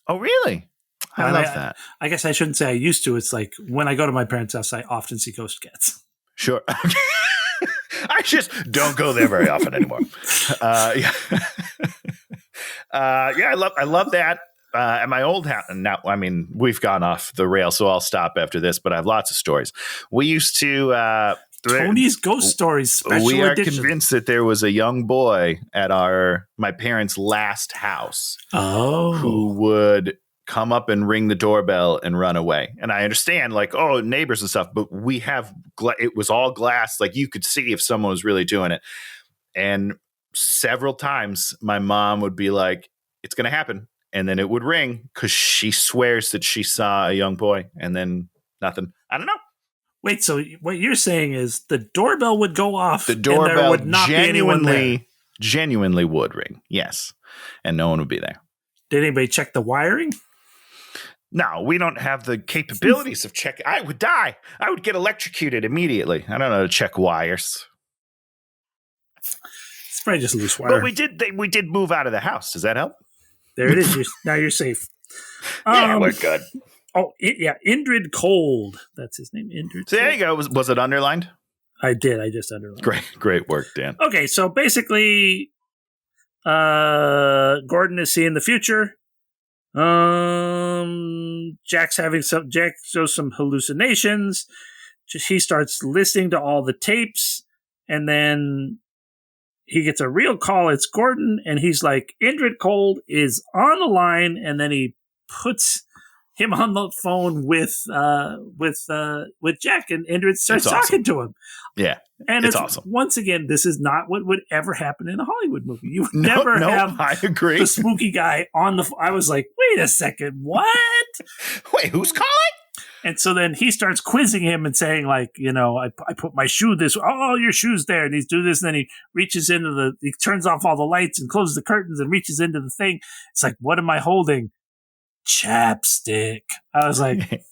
Oh, really? I love that. I guess I shouldn't say I used to. It's like when I go to my parents' house, I often see ghost cats. Sure. I just don't go there very often anymore. Yeah. I love that. At my old house, now, I mean, we've gone off the rail, so I'll stop after this, but I have lots of stories. We used to, Tony's Ghost Stories special We are edition. convinced that there was a young boy at my parents' last house who would come up and ring the doorbell and run away. And I understand, like, oh, neighbors and stuff, but we have it was all glass. Like, you could see if someone was really doing it. And several times my mom would be like, it's going to happen. And then it would ring because she swears that she saw a young boy, and then nothing. I don't know. Wait, so what you're saying is the doorbell would go off, the doorbell and there would not be anyone there. Genuinely would ring, yes, and no one would be there. Did anybody check the wiring? No, we don't have the capabilities of checking. I would die. I would get electrocuted immediately. I don't know how to check wires. It's probably just loose wire. But we did move out of the house. Does that help? There it is. Now you're safe. Yeah, we're good. Oh, Indrid Cold. That's his name, Indrid. So there you go. Was it underlined? I did. I just underlined. Great work, Dan. Okay, so basically, Gordon is seeing the future. Jack shows some hallucinations. He starts listening to all the tapes, and then he gets a real call. It's Gordon, and he's like, Indrid Cold is on the line, and then he puts him on the phone with Jack, and Indrid starts talking to him. Yeah, and it's awesome. Once again, this is not what would ever happen in a Hollywood movie. You would never have I agree. the spooky guy on the I was like, wait a second, what? Wait, who's calling? And so then he starts quizzing him and saying, like, I put my shoe this, your shoe's there. And he's doing this. And then he reaches into he turns off all the lights and closes the curtains and reaches into the thing. It's like, what am I holding? Chapstick. I was like,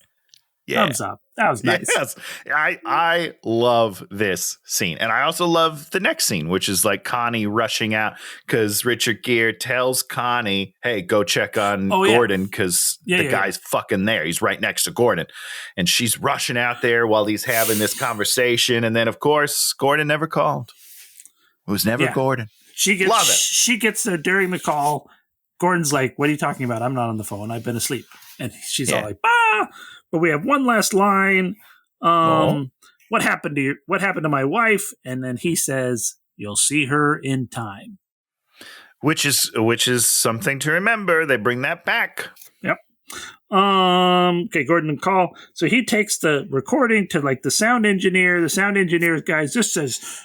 thumbs up. That was nice. Yes. I love this scene. And I also love the next scene, which is like Connie rushing out because Richard Gere tells Connie, hey, go check on Gordon because the guy's fucking there. He's right next to Gordon. And she's rushing out there while he's having this conversation. And then, of course, Gordon never called. It was never Gordon. Love it. She gets there during the call. Gordon's like, what are you talking about? I'm not on the phone. I've been asleep. And she's all like, bah! But we have one last line. What happened to my wife? And then he says, you'll see her in time. Which is something to remember. They bring that back. Yep. Okay, Gordon and call. So he takes the recording to like the sound engineer. The sound engineer guys, this is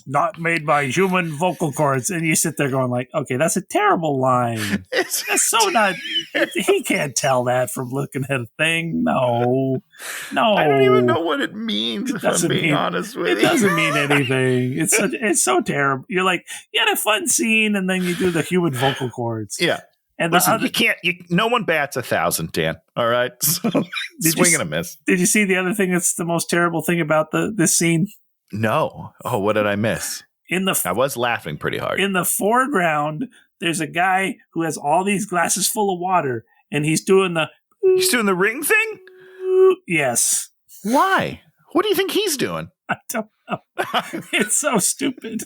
not made by human vocal cords. And you sit there going like, okay, that's a terrible line. That's so not, he can't tell that from looking at a thing. No. I don't even know what it means, if I'm being honest with you. It doesn't mean anything. It's so terrible. You're like, you had a fun scene and then you do the human vocal cords. Yeah. And listen, no one bats 1,000, Dan. All right? So, swing and a miss. Did you see the other thing that's the most terrible thing about this scene? No. Oh, what did I miss? I was laughing pretty hard. In the foreground, there's a guy who has all these glasses full of water, and he's doing the ring thing? Yes. Why? What do you think he's doing? I don't know. It's so stupid.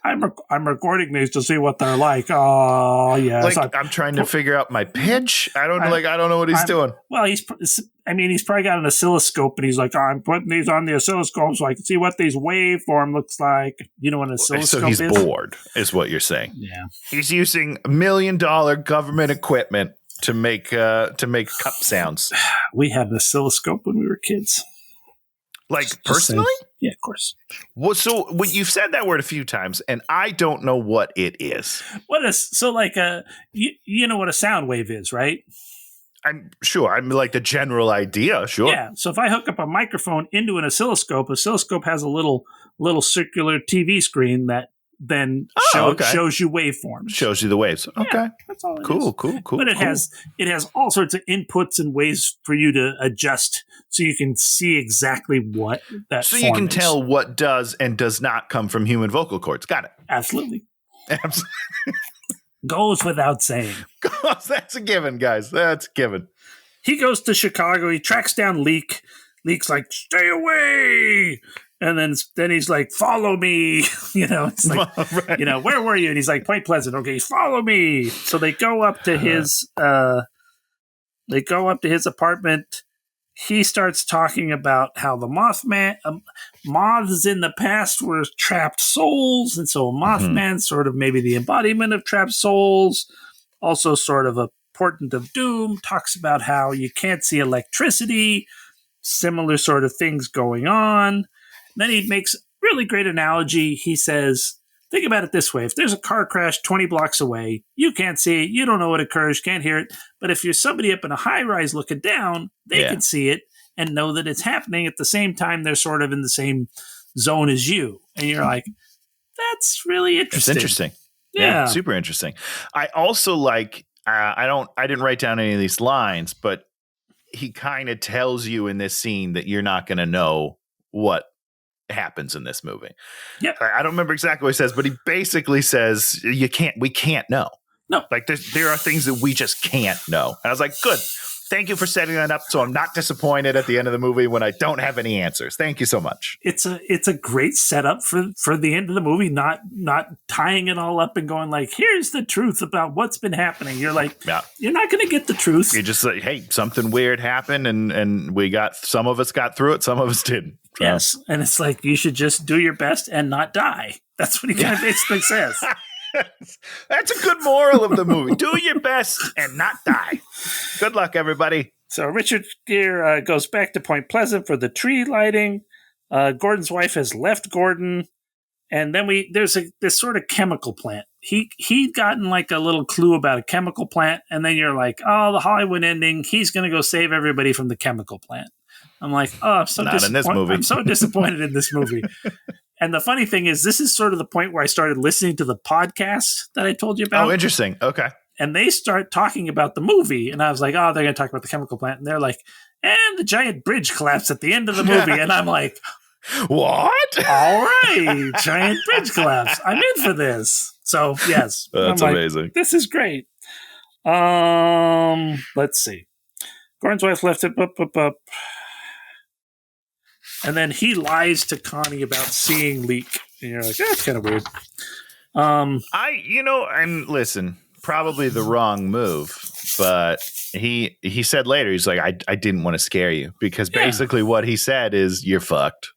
I'm recording these to see what they're like. Oh, yes. Like I'm trying to figure out my pitch. I don't know what he's doing. Well, he's probably got an oscilloscope, and he's like, I'm putting these on the oscilloscope so I can see what these waveform looks like. You know what an oscilloscope is? So he's bored, is what you're saying. Yeah. He's using $1 million government equipment to make cup sounds. We had an oscilloscope when we were kids. Like personally? Yeah, of course. Well, so you've said that word a few times, and I don't know what it is. You know what a sound wave is, right? I'm sure. I'm like the general idea. Sure. Yeah. So if I hook up a microphone into an oscilloscope has a little circular TV screen that then shows you waveforms. Shows you the waves. Okay. Yeah, that's all it is. Cool. But it has all sorts of inputs and ways for you to adjust so you can see exactly what that So form you can is. tell what does and does not come from human vocal cords. Got it. Absolutely. Goes without saying. That's a given, guys. That's a given. He goes to Chicago. He tracks down Leak. Leak's like, stay away. And then he's like, follow me. It's like, right. Where were you? And he's like, Point Pleasant. Okay, follow me. So they go up to his apartment, he starts talking about how the moths in the past were trapped souls, and so a Mothman sort of maybe the embodiment of trapped souls, also sort of a portent of doom, talks about how you can't see electricity, similar sort of things going on. Then he makes a really great analogy. He says, think about it this way. If there's a car crash 20 blocks away, you can't see it, you don't know what occurs, can't hear it. But if you're somebody up in a high rise looking down, they can see it and know that it's happening at the same time they're sort of in the same zone as you. And you're like, that's really interesting. It's interesting. Yeah. Super interesting. I also like, I didn't write down any of these lines, but he kind of tells you in this scene that you're not going to know what happens in this movie. Yeah. I don't remember exactly what he says, but he basically says we can't know. No. Like there are things that we just can't know. And I was like, good. Thank you for setting that up so I'm not disappointed at the end of the movie when I don't have any answers. Thank you so much. It's a great setup for the end of the movie, not tying it all up and going like, here's the truth about what's been happening. You're like, you're not going to get the truth. You're just like, hey, something weird happened and some of us got through it, some of us didn't. So. Yes. And it's like, you should just do your best and not die. That's what he kind of basically says. That's a good moral of the movie. Do your best and not die. Good luck, everybody. So Richard Gere goes back to Point Pleasant for the tree lighting. Gordon's wife has left Gordon. And then there's this sort of chemical plant. He'd gotten like a little clue about a chemical plant. And then you're like, oh, the Hollywood ending. He's going to go save everybody from the chemical plant. I'm like, oh, I'm so not in this movie. I'm so disappointed in this movie. And the funny thing is, this is sort of the point where I started listening to the podcast that I told you about. Oh, interesting. Okay. And they start talking about the movie. And I was like, oh, they're going to talk about the chemical plant. And they're like, and the giant bridge collapsed at the end of the movie. And I'm like, what? All right. Giant bridge collapse. I'm in for this. So, yes. That's amazing. This is great. Let's see. Gordon's wife left it up. And then he lies to Connie about seeing Leak. And you're like, that's kind of weird. And listen, probably the wrong move, but he said later, he's like, I didn't want to scare you because basically what he said is you're fucked.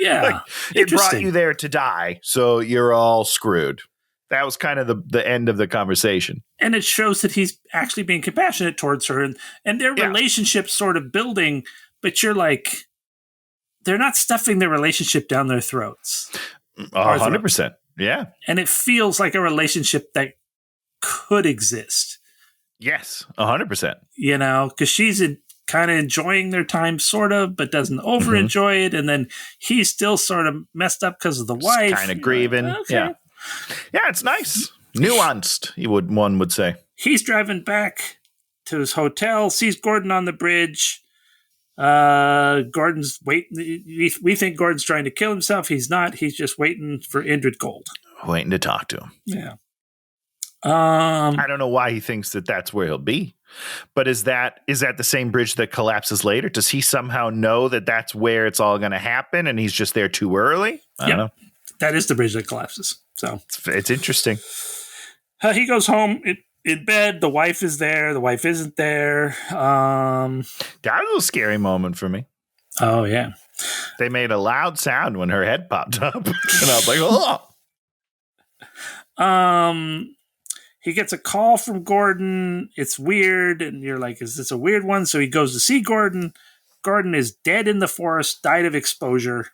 Yeah. It brought you there to die. So you're all screwed. That was kind of the end of the conversation. And it shows that he's actually being compassionate towards her and their relationship sort of building, but you're like, they're not stuffing their relationship down their throats. 100%. Yeah. And it feels like a relationship that could exist. Yes. 100%. You know, because she's kind of enjoying their time, sort of, but doesn't over enjoy it. And then he's still sort of messed up because of the wife. Kind of grieving. Okay. Yeah. Yeah, it's nice. Nuanced, one would say. He's driving back to his hotel, sees Gordon on the bridge. Gordon's waiting. We think Gordon's trying to kill himself. He's not. He's just waiting for Indrid Gold. Waiting to talk to him. Yeah. I don't know why he thinks that that's where he'll be. But is that the same bridge that collapses later? Does he somehow know that that's where it's all going to happen and he's just there too early? I don't know. That is the bridge that collapses. So it's interesting. He goes home in bed. The wife is there. The wife isn't there. That was a little scary moment for me. Oh, yeah. They made a loud sound when her head popped up. And I was like, oh. He gets a call from Gordon. It's weird. And you're like, is this a weird one? So he goes to see Gordon. Gordon is dead in the forest, died of exposure.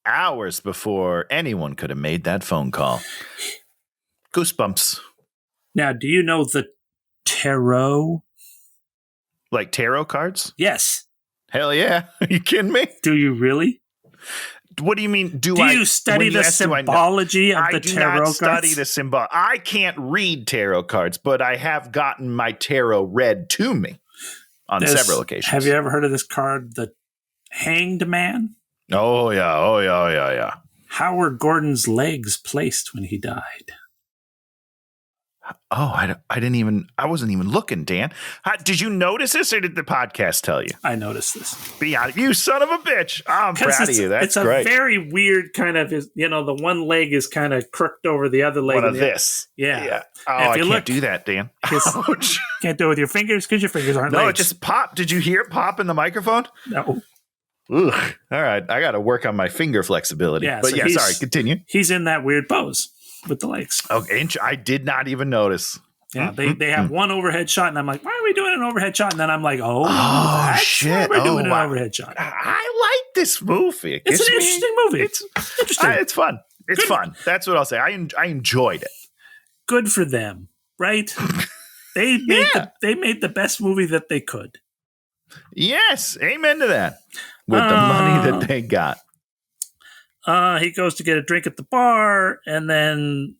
Hours before anyone could have made that phone call. Goosebumps. Now, do you know the tarot? Like tarot cards? Yes. Hell yeah. Are you kidding me? Do you really? What do you mean? Do you study the symbology of the tarot cards? I do not study the symbol. I can't read tarot cards, but I have gotten my tarot read to me on several occasions. Have you ever heard of this card, the Hanged Man? Oh, yeah. How were Gordon's legs placed when he died? Oh, I wasn't even looking, Dan. Did you notice this or did the podcast tell you? I noticed this. Be honest, you son of a bitch. I'm proud of you. That's great. It's a very weird kind of, the one leg is kind of crooked over the other leg. One of this. Yeah. Oh, I can't do that, Dan. Ouch. Can't do it with your fingers because your fingers aren't No, legs. it just popped. Did you hear it pop in the microphone? No. Ugh. All right. I got to work on my finger flexibility. Yeah, but so yeah, sorry. Continue. He's in that weird pose with the legs. Okay. I did not even notice. Yeah, they have one overhead shot, and I'm like, why are we doing an overhead shot? And then I'm like, that's shit. why we're doing wow. an overhead shot. I like this movie. It's an interesting movie. It's interesting. It's fun. It's fun. That's what I'll say. I enjoyed it. Good for them, right? They made the best movie that they could. Yes. Amen to that. With the money that they got. He goes to get a drink at the bar, and then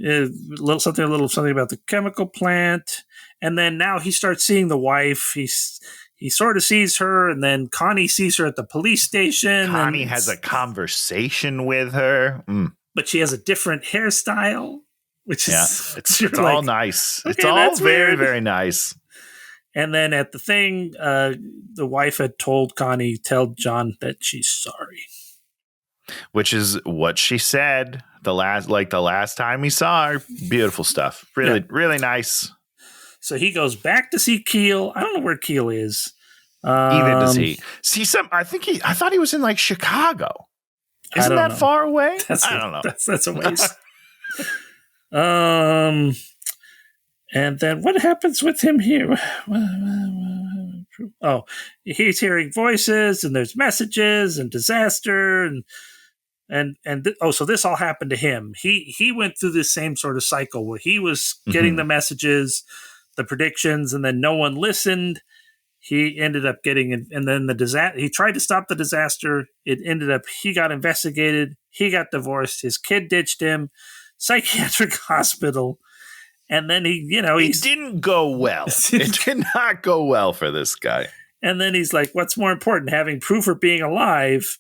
a little something about the chemical plant, and then now he starts seeing the wife. He sort of sees her, and then Connie sees her at the police station. Connie has a conversation with her, but she has a different hairstyle, which is it's all nice. Okay, it's all very weird. very nice. And then at the thing, the wife had told Connie, tell John that she's sorry. Which is what she said the last time we saw her. Beautiful stuff. Really, really nice. So he goes back to see Keel. I don't know where Keel is. Either does he. See some I thought he was in like Chicago. Isn't that far away? I don't know. That's a ways. And then what happens with him here? Oh, he's hearing voices, and there's messages and disaster, so this all happened to him. He went through this same sort of cycle where he was getting the messages, the predictions, and then no one listened. He ended up getting it, and then the disaster. He tried to stop the disaster. It ended up he got investigated. He got divorced. His kid ditched him. Psychiatric hospital. And then he didn't go well. It did not go well for this guy. And then he's like, what's more important, having proof or being alive?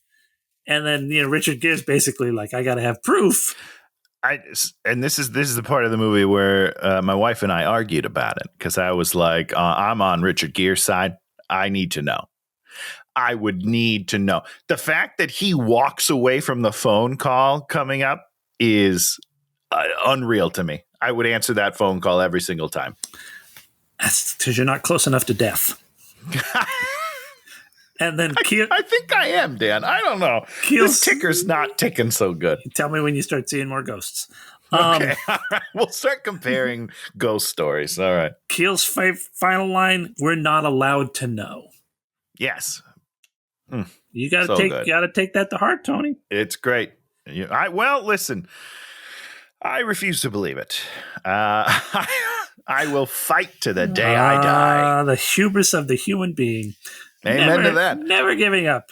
And then, Richard Gere's basically like, I got to have proof. And this is the part of the movie where my wife and I argued about it, because I was like, I'm on Richard Gere's side. I need to know. I would need to know. The fact that he walks away from the phone call coming up is unreal to me. I would answer that phone call every single time. That's because you're not close enough to death. And then I think I am, Dan. I don't know. This ticker's not ticking so good. Tell me when you start seeing more ghosts. Okay. All right. We'll start comparing ghost stories. All right. Keel's final line, we're not allowed to know. Yes. You got to take that to heart, Tony. It's great. Listen. I refuse to believe it. I will fight to the day I die. The hubris of the human being. Amen to that. Never giving up.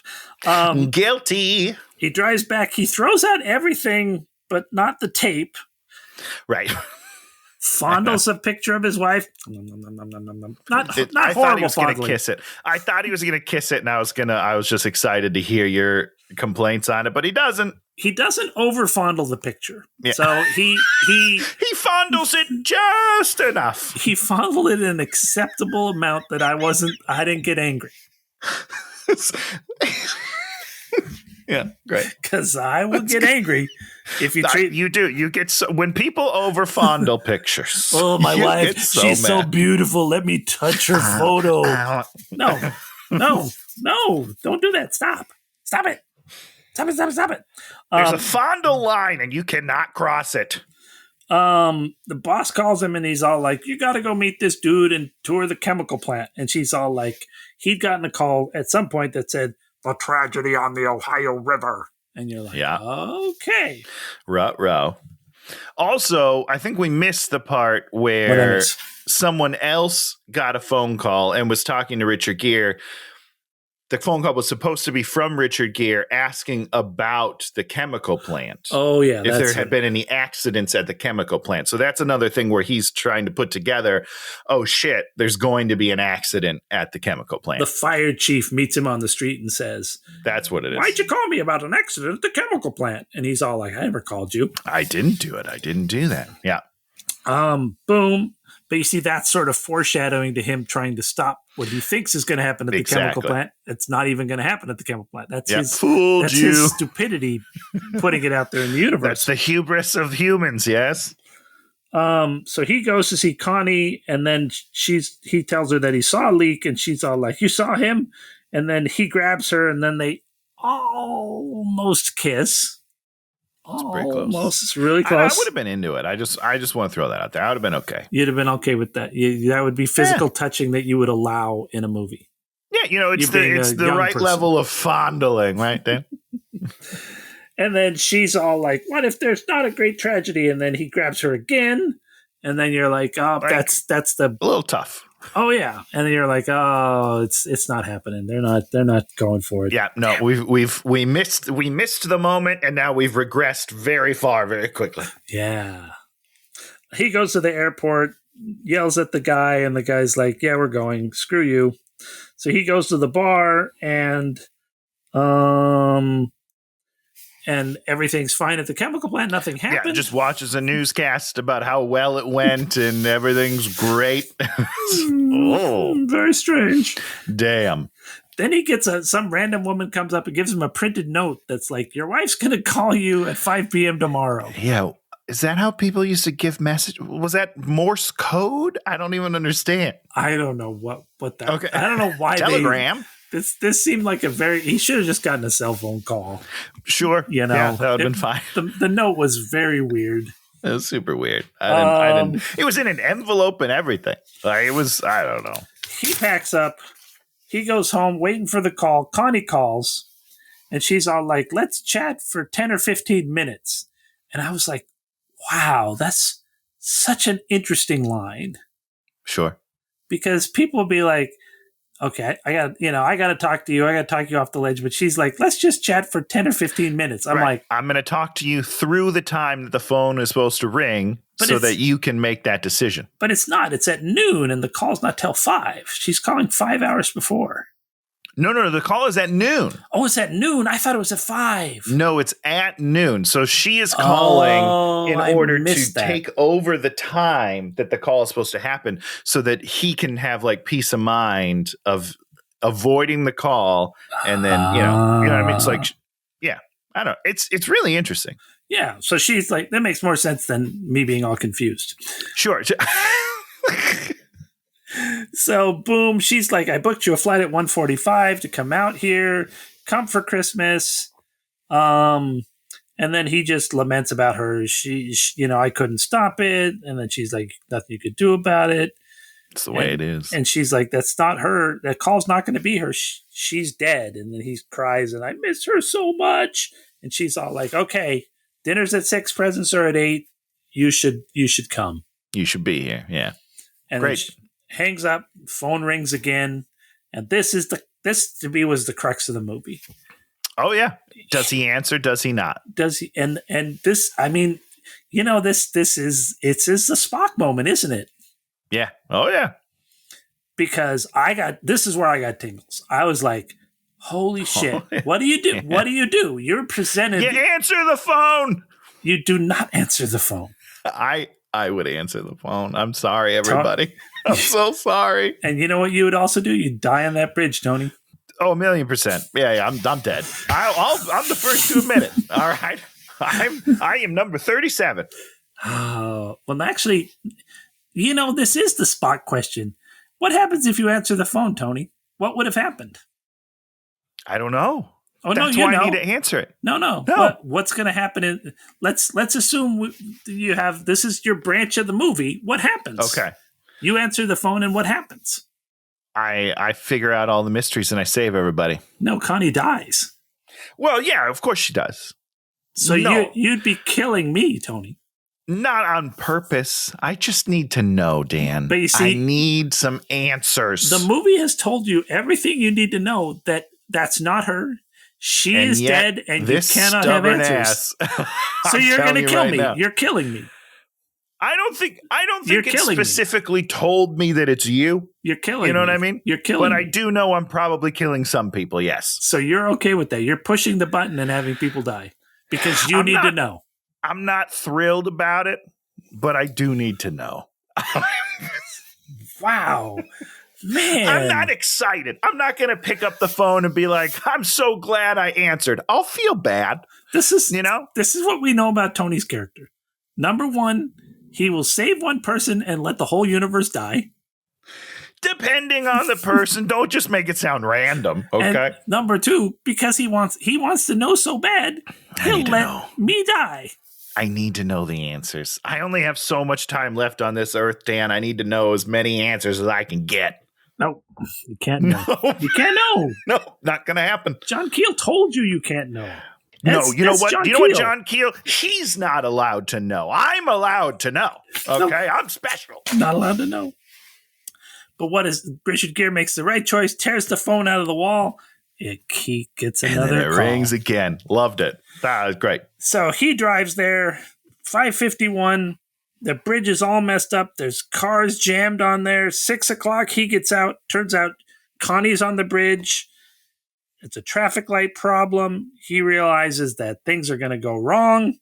Guilty. He drives back. He throws out everything, but not the tape. Right. Fondles a picture of his wife. Not I horrible thought he was going to fondling. kiss it. I thought he was going to kiss it, and I was just excited to hear your complaints on it, but he doesn't. He doesn't over fondle the picture. Yeah. So he fondles it just enough. He fondled it in an acceptable amount that I didn't get angry. Yeah, great. Because I will get angry if you treat. You do. You get when people over fondle pictures. Oh, my wife, she's so beautiful. Let me touch her photo. No, don't do that. Stop it. Stop it. There's a fondle line, and you cannot cross it. The boss calls him, and he's all like, you got to go meet this dude and tour the chemical plant. And she's all like, he'd gotten a call at some point that said, the tragedy on the Ohio River. And you're like, okay. Ruh-roh. Also, I think we missed the part where someone else got a phone call and was talking to Richard Gere. The phone call was supposed to be from Richard Gere asking about the chemical plant. Oh, yeah. If there had been any accidents at the chemical plant. So that's another thing where he's trying to put together, oh, shit, there's going to be an accident at the chemical plant. The fire chief meets him on the street and says, that's what it is. Why'd you call me about an accident at the chemical plant? And he's all like, I never called you. I didn't do it. I didn't do that. Yeah. Boom. But you see, that's sort of foreshadowing to him trying to stop what he thinks is going to happen at the chemical plant. It's not even going to happen at the chemical plant. That's his stupidity putting it out there in the universe. That's the hubris of humans, yes. So he goes to see Connie, and then he tells her that he saw a leak, and she's all like, "You saw him?" And then he grabs her, and then they almost kiss. It's pretty close. Almost, it's really I close. would have been into it. I just want to throw that out there. I would have been okay. You'd have been okay with that. That would be physical touching that you would allow in a movie. Yeah, it's the right person. Level of fondling, right, Dan? And then she's all like, "What if there's not a great tragedy?" And then he grabs her again, and then you're like, "Oh, that's a little tough." Oh yeah, and then you're like, "Oh, it's not happening. They're not going for it." Yeah, no, we missed the moment, and now we've regressed very far, very quickly. Yeah. He goes to the airport, yells at the guy, and the guy's like, "Yeah, we're going. Screw you." So he goes to the bar, and everything's fine at the chemical plant. Nothing happened. Yeah, just watches a newscast about how well it went and everything's great. Very strange. Damn. Then he gets some random woman comes up and gives him a printed note that's like, "Your wife's going to call you at 5 p.m. tomorrow." Yeah. Is that how people used to give message? Was that Morse code? I don't even understand. I don't know what that. Okay. I don't know why. Telegram. This seemed like he should have just gotten a cell phone call. Sure. Yeah, that would have been fine. The note was very weird. It was super weird. I didn't. It was in an envelope and everything. Like it was. I don't know. He packs up. He goes home, waiting for the call. Connie calls, and she's all like, "Let's chat for 10 or 15 minutes." And I was like, "Wow, that's such an interesting line." Sure. Because people will be like, "Okay, I got to talk to you. I got to talk you off the ledge." But she's like, "Let's just chat for 10 or 15 minutes." I'm like, I'm going to talk to you through the time that the phone is supposed to ring so that you can make that decision. But it's not. It's at noon, and the call's not till 5. She's calling 5 hours before. No. The call is at noon. Oh, it's at noon. I thought it was at 5. No, it's at noon. So she is calling in order to take over the time that the call is supposed to happen so that he can have like peace of mind of avoiding the call. And then, you know what I mean? It's like, yeah, I don't know. It's really interesting. Yeah. So she's like, that makes more sense than me being all confused. Sure. So boom, she's like, "I booked you a flight at 1:45 to come out here, come for Christmas." And then he just laments about her. She I couldn't stop it. And then she's like, "Nothing you could do about it." It's the way it is. And she's like, "That's not her. That call's not going to be her. She's dead." And then he cries, and "I miss her so much." And she's all like, "Okay, dinner's at 6, presents are at 8. You should come. You should be here." Yeah. And great. She hangs up, phone rings again, and this to me was the crux of the movie. Oh yeah. Does he answer? Does he not? Does he? And this, I mean, this is the Spock moment, isn't it? Yeah. Oh yeah. Because this is where I got tingles. I was like, "Holy shit! Oh, yeah. What do you do? Yeah. What do you do? You're presented. You answer the phone. You do not answer the phone." I would answer the phone. I'm sorry, everybody. I'm so sorry. And you know what you would also do? You'd die on that bridge, Tony. Oh, 1,000,000%. Yeah, I'm dead. I'm the first to admit it. All right. I am number 37. Oh, well, actually, this is the Spock question. What happens if you answer the phone, Tony? What would have happened? I don't know. Oh, that's why I need to answer it. No. What's going to happen? Let's assume you have this is your branch of the movie. What happens? Okay. You answer the phone, and what happens? I figure out all the mysteries and I save everybody. No, Connie dies. Well, yeah, of course she does. So you'd be killing me, Tony. Not on purpose. I just need to know, Dan. But you see, I need some answers. The movie has told you everything you need to know that's not her. She is dead, and you cannot have answers. So you're going to kill me. Now. You're killing me. I don't think it specifically told me that it's you. You're killing me. You know what I mean? You're killing me. But I do know I'm probably killing some people, yes. So you're okay with that. You're pushing the button and having people die because you need to know. I'm not thrilled about it, but I do need to know. Wow. Man. I'm not excited. I'm not going to pick up the phone and be like, "I'm so glad I answered." I'll feel bad. This is what we know about Tony's character. Number one, he will save one person and let the whole universe die. Depending on the person, don't just make it sound random, okay? And number 2, because he wants to know so bad, he'll let me die. I need to know the answers. I only have so much time left on this earth, Dan. I need to know as many answers as I can get. No, you can't know. No. You can't know. No, not going to happen. John Keel told you can't know. You know what? You know what, John Keel? He's not allowed to know. I'm allowed to know. Okay, no. I'm special. Not allowed to know. But Richard Gere makes the right choice, tears the phone out of the wall. He gets another call. It rings again. Loved it. That was great. So he drives there, 5:51. The bridge is all messed up. There's cars jammed on there. 6 o'clock, he gets out. Turns out Connie's on the bridge. It's a traffic light problem. He realizes that things are going to go wrong.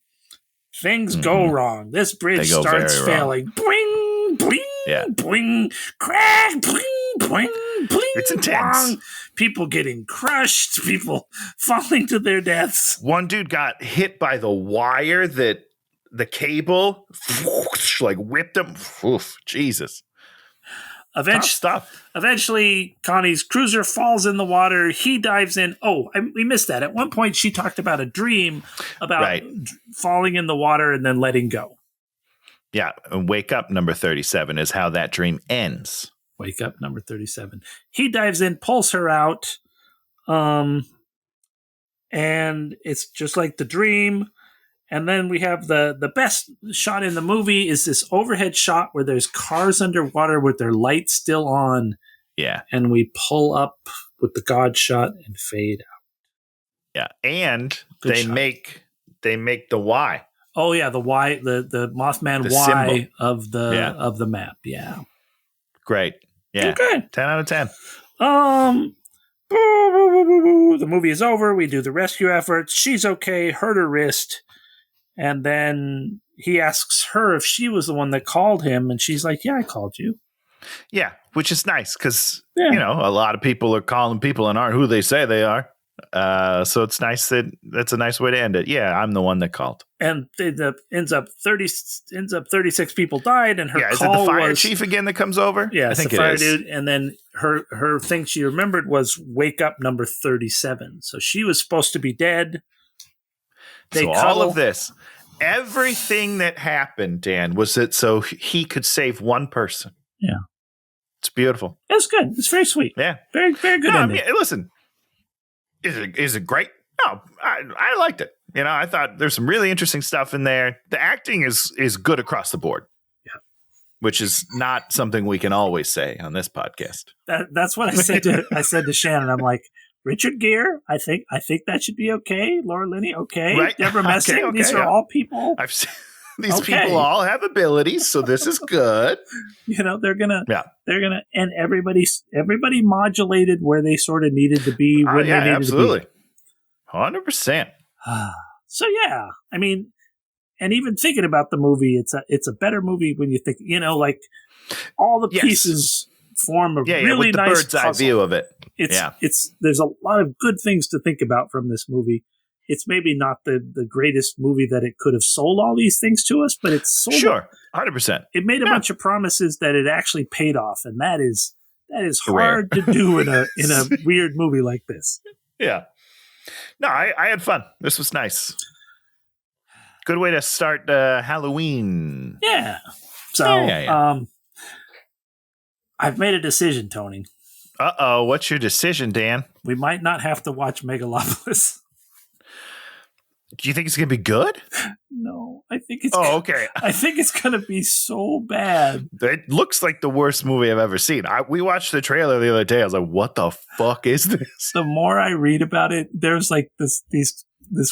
Things go wrong. This bridge starts failing. Bling, bling, bling, crack, bling, bling, bling. It's intense. Bling. People getting crushed. People falling to their deaths. One dude got hit by the wire that the cable like whipped him. Oof, Jesus. Eventually, Connie's cruiser falls in the water. He dives in. Oh, we missed that. At one point, she talked about a dream about falling in the water and then letting go. Yeah, and Wake Up number 37 is how that dream ends. Wake Up number 37. He dives in, pulls her out, and it's just like the dream. And then we have the best shot in the movie is this overhead shot where there's cars underwater with their lights still on. Yeah. And we pull up with the God shot and fade out. Yeah. And they make the Y. Oh yeah, the Y, the Mothman the Y symbol. of the map. Yeah. Great. Yeah. Okay. 10 out of 10. The movie is over. We do the rescue efforts. She's okay. Hurt her wrist. And then he asks her if she was the one that called him. And she's like, yeah, I called you. Yeah, which is nice because, a lot of people are calling people and aren't who they say they are. So it's nice that's a nice way to end it. Yeah, I'm the one that called. And it ends up 36 people died. And her call is it the fire chief again that comes over? Yeah, I think the fire dude. And then her thing she remembered was Wake Up number 37. So she was supposed to be dead. All of this, everything that happened, Dan, was it so he could save one person. Yeah. It's beautiful. It's good. It's very sweet. Yeah. Very, very good. No, listen, is it great? No, I liked it. I thought there's some really interesting stuff in there. The acting is good across the board. Yeah. Which is not something we can always say on this podcast. That's what I said to Shannon. I'm like, Richard Gere, I think that should be okay. Laura Linney, okay. Right. Deborah Messing, okay, these are all people. I've seen these people all have abilities, so this is good. They're gonna, and everybody modulated where they sort of needed to be when they needed absolutely. to be. 100%. So yeah, I mean, and even thinking about the movie, it's a better movie when you think, like all the pieces form a really with the nice bird's eye view of it. There's a lot of good things to think about from this movie. It's maybe not the greatest movie that it could have sold all these things to us, but it's sold. Sure, 100%. It made a bunch of promises that it actually paid off, and that is hard to do in a weird movie like this. Yeah. No, I had fun. This was nice. Good way to start Halloween. Yeah. So, I've made a decision, Tony. Uh-oh, what's your decision, Dan? We might not have to watch Megalopolis. Do you think it's going to be good? No, I think it's okay. I think it's going to be so bad. It looks like the worst movie I've ever seen. We watched the trailer the other day. I was like, what the fuck is this? The more I read about it, there's like this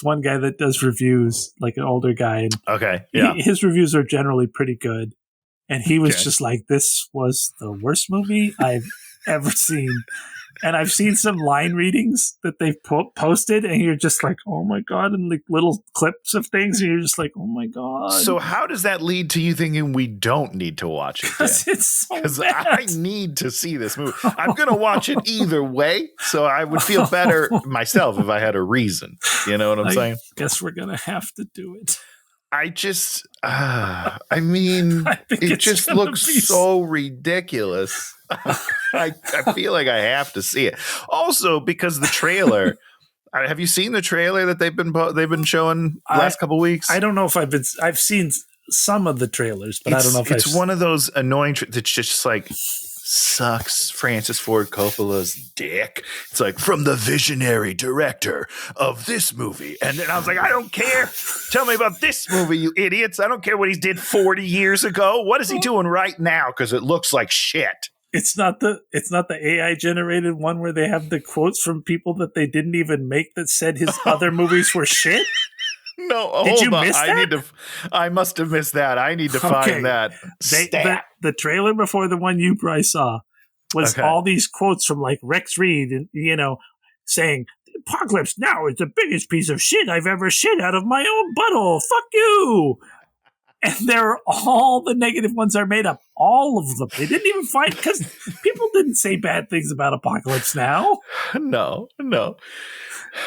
one guy that does reviews, like an older guy. And okay, yeah. His reviews are generally pretty good. And he was just like, this was the worst movie I've ever seen. And I've seen some line readings that they've posted, and you're just like, oh my God, and like little clips of things, and you're just like, oh my God. So how does that lead to you thinking we don't need to watch it? Because it's so bad. Because I need to see this movie. I'm going to watch it either way, so I would feel better myself if I had a reason. You know what I'm saying? Guess we're going to have to do it. I just, I mean, I think it it's just gonna looks be so ridiculous. I feel like I have to see it. Also, because the trailer. Have you seen the trailer that they've been showing the last couple weeks? I don't know if I've seen some of the trailers, but I don't know if it's one of those annoying that's just like sucks Francis Ford Coppola's dick. It's like, from the visionary director of this movie. And then I was like, I don't care. Tell me about this movie, you idiots. I don't care what he did 40 years ago. What is he doing right now? Because it looks like shit. It's not the AI generated one where they have the quotes from people that they didn't even make that said his other movies were shit. No, Did you hold on. miss that? I must have missed that. I need to find that. The trailer before the one you probably saw was all these quotes from like Rex Reed, and saying, "The apocalypse now is the biggest piece of shit I've ever shit out of my own butthole. Fuck you." And all the negative ones are made up. All of them. They didn't even find, because people didn't say bad things about Apocalypse Now. No.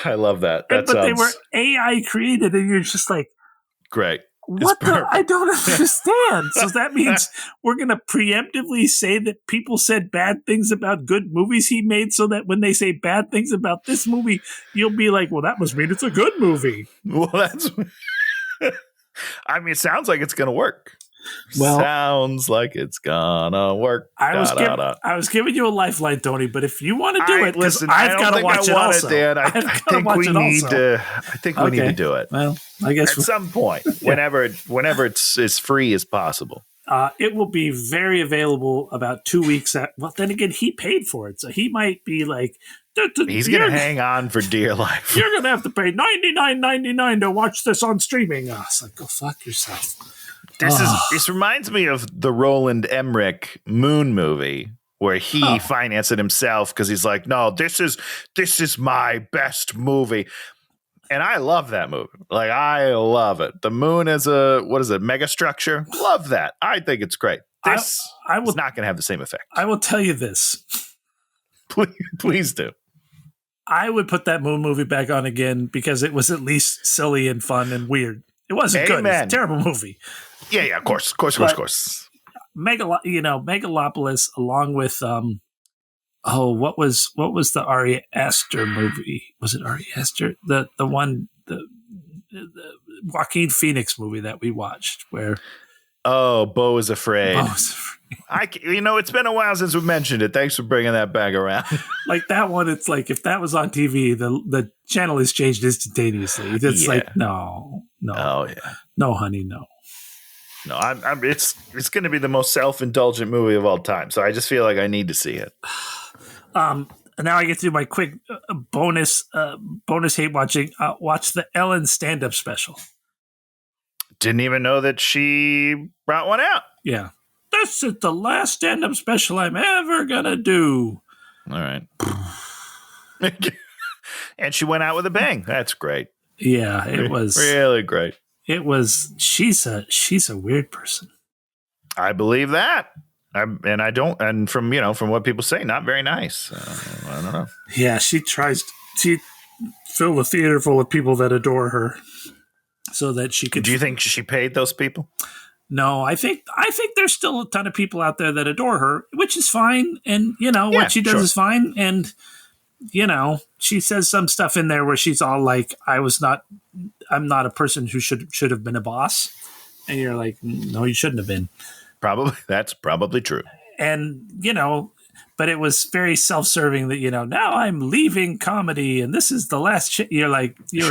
I love that. But they were AI created, and you're just like, great. What the? I don't understand. So that means we're going to preemptively say that people said bad things about good movies he made, so that when they say bad things about this movie, you'll be like, well, that must mean it's a good movie. Well, that's... I mean, it sounds like it's going to work. Well, sounds like it's gonna work. I was giving you a lifeline, Tony, but if you want to do it, listen, I've got to watch it also. Dan. I think we need to. I think we need to do it. Well, I guess at some point, whenever it's as free as possible. It will be very available about 2 weeks. Well, then again, he paid for it, so he might be like, he's going to hang on for dear life. You're going to have to pay $99.99 to watch this on streaming. It's like, go fuck yourself. This reminds me of the Roland Emmerich Moon movie, where he financed it himself because he's like, no, this is my best movie. And I love that movie. Like, I love it. The moon is mega structure. Love that. I think it's great. This is not going to have the same effect. I will tell you this. Please do. I would put that moon movie back on again because it was at least silly and fun and weird. It wasn't good. It was a terrible movie. Yeah, of course. Megalopolis, along with what was the Ari Aster movie? Was it Ari Aster? The Joaquin Phoenix movie that we watched where Beau is Afraid. It's been a while since we mentioned it. Thanks for bringing that back around. Like that one, it's like if that was on TV, the channel is changed instantaneously. It's like no, no, honey, no. No, it's going to be the most self-indulgent movie of all time. So I just feel like I need to see it. Now I get to do my quick bonus hate watching. Watch the Ellen stand-up special. Didn't even know that she brought one out. Yeah. This is the last stand-up special I'm ever going to do. All right. And she went out with a bang. That's great. Yeah, it was really great. It was. She's a weird person. I believe that. And from what people say, not very nice. I don't know. Yeah, she tries to fill the theater full of people that adore her so that she could. Do you think she paid those people? No, I think there's still a ton of people out there that adore her, which is fine. And, what she does is fine. And, she says some stuff in there where she's all like, I'm not a person who should have been a boss. And you're like, no, you shouldn't have been. That's probably true. And, but it was very self-serving that, now I'm leaving comedy and this is the last shit. You're like, you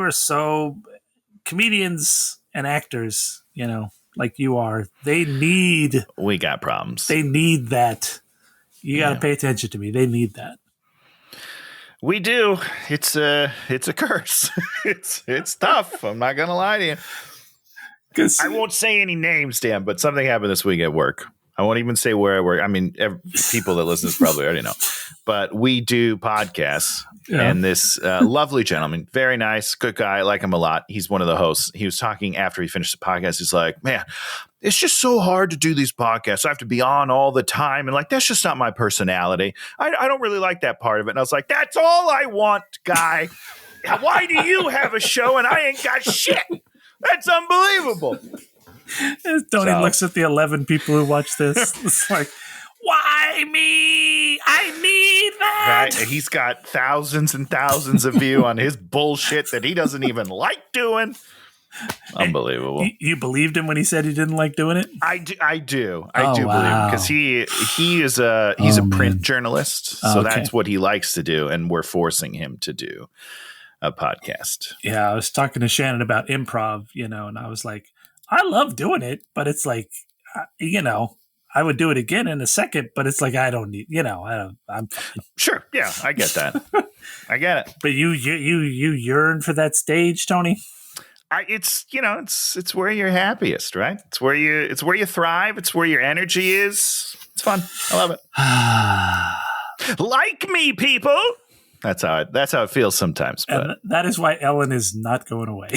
are so comedians and actors, like you are, we got problems. They need that. You got to pay attention to me. They need that. We do. It's a curse. it's tough. I'm not going to lie to you. I won't say any names, Dan, but something happened this week at work. I won't even say where I work. I mean, people that listen to this probably already know. But we do podcasts. Yeah. And this lovely gentleman, very nice, good guy. I like him a lot. He's one of the hosts. He was talking after he finished the podcast. He's like, man, it's just so hard to do these podcasts. I have to be on all the time. And like, that's just not my personality. I don't really like that part of it. And I was like, that's all I want, guy. Why do you have a show and I ain't got shit? That's unbelievable. Tony looks at the 11 people who watch this. It's like, why me? I need that. Right? He's got thousands and thousands of views on his bullshit that he doesn't even like doing. Unbelievable. You believed him when he said he didn't like doing it? I do believe him because he's a print journalist, so that's what he likes to do, and we're forcing him to do a podcast. Yeah, I was talking to Shannon about improv, and I was like, I love doing it, but it's like, I would do it again in a second, but it's like I don't need, I'm fine. Sure, yeah, I get that. I get it. But you yearn for that stage, Tony? It's where you're happiest, right? It's where you thrive. It's where your energy is. It's fun. I love it. Like me, people. That's how it feels sometimes. But. And that is why Ellen is not going away.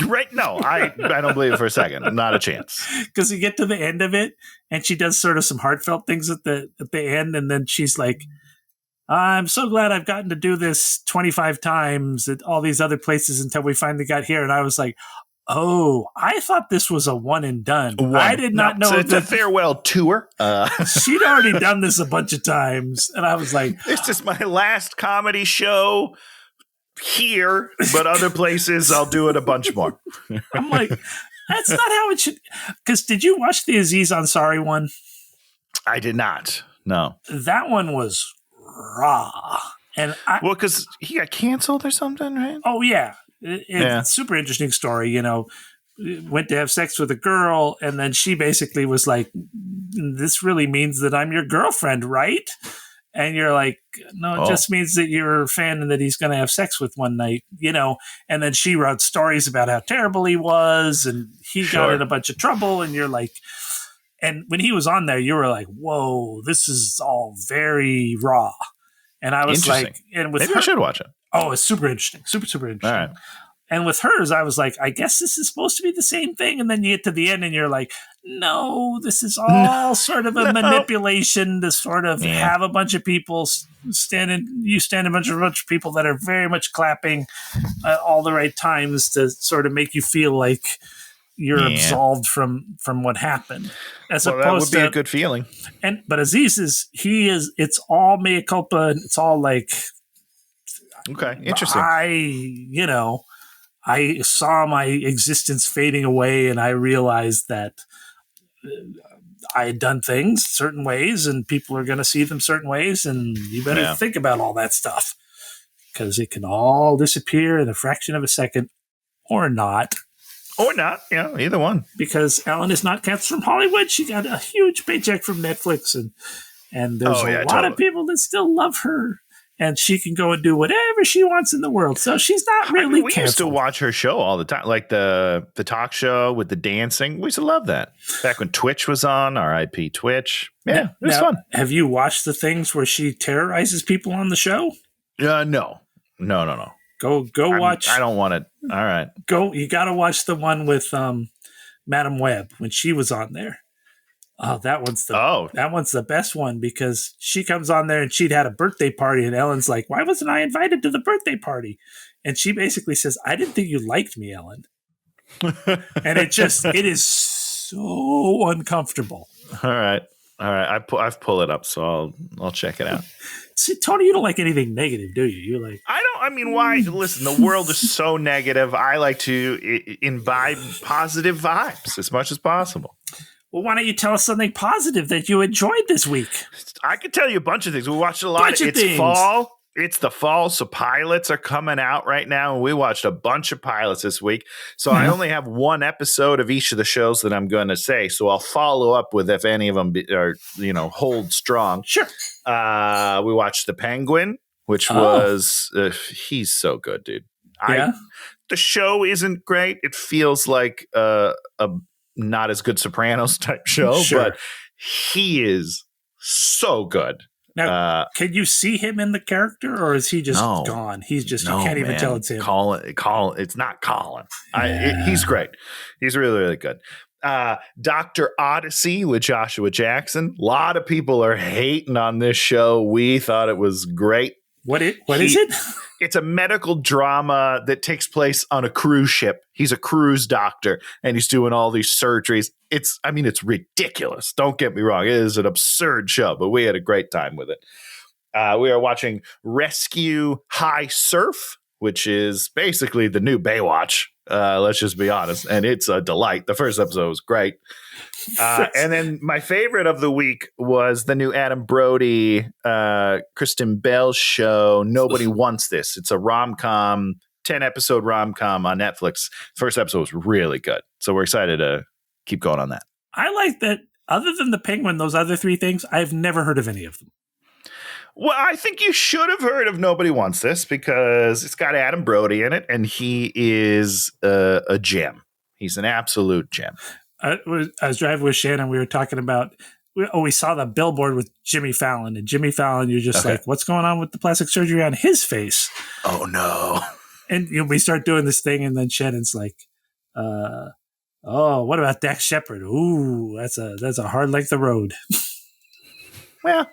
Right? No, I don't believe it for a second. Not a chance. Because you get to the end of it, and she does sort of some heartfelt things at the end, and then she's like, I'm so glad I've gotten to do this 25 times at all these other places until we finally got here. And I was like, oh, I thought this was a one and done. I did not know. It's a farewell tour. She'd already done this a bunch of times. And I was like, this is my last comedy show here, but other places I'll do it a bunch more. I'm like, that's not how it should. Because did you watch the Aziz Ansari one? I did not. No. That one was raw. And because he got canceled or something, right? Oh, yeah. It's super interesting story, went to have sex with a girl, and then she basically was like, this really means that I'm your girlfriend, right? And you're like, no, it just means that you're a fan and that he's going to have sex with one night, and then she wrote stories about how terrible he was, and he got in a bunch of trouble, and you're like, and when he was on there, you were like, whoa, this is all very raw. And I was like, and with maybe I should watch it. Oh, it's super interesting. Super, super interesting. All right. And with hers, I was like, I guess this is supposed to be the same thing. And then you get to the end and you're like, no, this is all sort of a manipulation to sort of have a bunch of people stand a bunch of people that are very much clapping at all the right times to sort of make you feel like you're absolved from what happened. As opposed that would be a good feeling. But Aziz it's all mea culpa, and it's all like, okay, interesting. I saw my existence fading away, and I realized that I had done things certain ways, and people are going to see them certain ways, and you better think about all that stuff, because it can all disappear in a fraction of a second, or not. Or not, either one. Because Ellen is not canceled from Hollywood. She got a huge paycheck from Netflix, and there's a lot of people that still love her. And she can go and do whatever she wants in the world. So she's not really we canceled. used to watch her show all the time, like the talk show with the dancing. We used to love that. Back when Twitch was on, RIP Twitch. Yeah, it was fun. Have you watched the things where she terrorizes people on the show? No. Go watch. I don't want it. All right. You got to watch the one with Madam Web when she was on there. Oh, that one's the best one, because she comes on there and she'd had a birthday party, and Ellen's like, why wasn't I invited to the birthday party? And she basically says, I didn't think you liked me, Ellen. And it is so uncomfortable. All right. I've pulled it up, so I'll check it out. See, Tony, you don't like anything negative, do you? You're like, why? Listen, the world is so negative. I like to imbibe positive vibes as much as possible. Well, why don't you tell us something positive that you enjoyed this week? I could tell you a bunch of things. We watched a lot. It's fall. It's the fall, so pilots are coming out right now, and we watched a bunch of pilots this week. So I only have one episode of each of the shows that I'm going to say. So I'll follow up with if any of them hold strong. Sure. We watched The Penguin, which was he's so good, dude. The show isn't great. It feels like a not as good Sopranos type show, but he is so good. Now, can you see him in the character, or is he just gone? He's just, you can't even tell it's him. Colin, it's not Colin. He's great. He's really, really good. Dr. Odyssey with Joshua Jackson. A lot of people are hating on this show. We thought it was great. What is it? It's a medical drama that takes place on a cruise ship. He's a cruise doctor and he's doing all these surgeries. It's ridiculous. Don't get me wrong. It is an absurd show, but we had a great time with it. We are watching Rescue High Surf, which is basically the new Baywatch. Let's just be honest. And it's a delight. The first episode was great. And then my favorite of the week was the new Adam Brody, Kristen Bell show, Nobody Wants This. It's a rom-com, 10-episode rom-com on Netflix. First episode was really good. So we're excited to keep going on that. I like that. Other than the Penguin, those other three things, I've never heard of any of them. Well, I think you should have heard of Nobody Wants This because it's got Adam Brody in it, and he is a gem. He's an absolute gem. I was driving with Shannon. We were talking about, we saw the billboard with Jimmy Fallon. And Jimmy Fallon, you're just like, what's going on with the plastic surgery on his face? Oh, no. And we start doing this thing, and then Shannon's like, what about Dax Shepard? Ooh, that's a hard length of road. Well,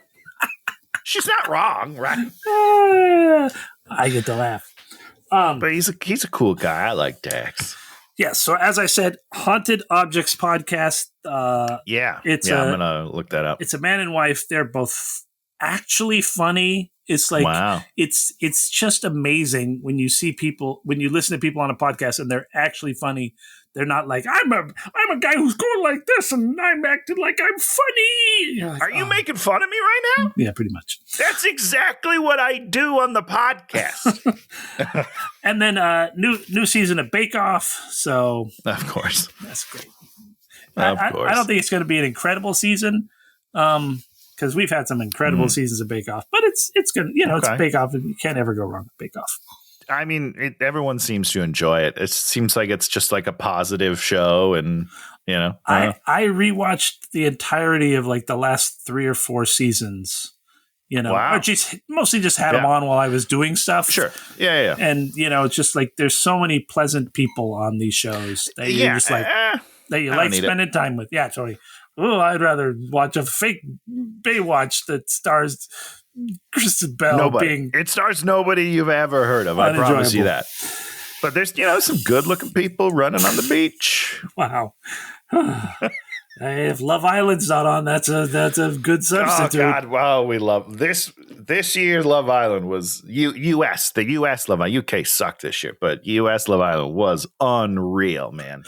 she's not wrong, right? I get to laugh. But he's a cool guy. I like Dax. Yes. So as I said, Haunted Objects podcast. I'm gonna look that up. It's a man and wife. They're both actually funny. It's like, wow. It's just amazing when you listen to people on a podcast and they're actually funny. They're not like, I'm a guy who's going like this and I'm acting like I'm funny. Like, are you making fun of me right now? Yeah, pretty much. That's exactly what I do on the podcast. And then new season of Bake Off. So of course, that's great. Of course. I don't think it's going to be an incredible season. Because we've had some incredible seasons of Bake Off, but it's good. It's Bake Off, and you can't ever go wrong with Bake Off. I mean, everyone seems to enjoy it. It seems like it's just like a positive show, and I rewatched the entirety of like the last 3 or 4 seasons. Wow. Or mostly just had them on while I was doing stuff. Sure, yeah. And it's just like there's so many pleasant people on these shows that you're just like that you like spending time with. Yeah, totally. Oh, I'd rather watch a fake Baywatch that stars Kristen Bell It stars nobody you've ever heard of. I promise you that. But there's, some good-looking people running on the beach. Wow. If Love Island's not on, that's a good substitute. Oh God! Wow, we love this year's Love Island was U.S. The U.S. Love Island. UK sucked this year, but U.S. Love Island was unreal, man.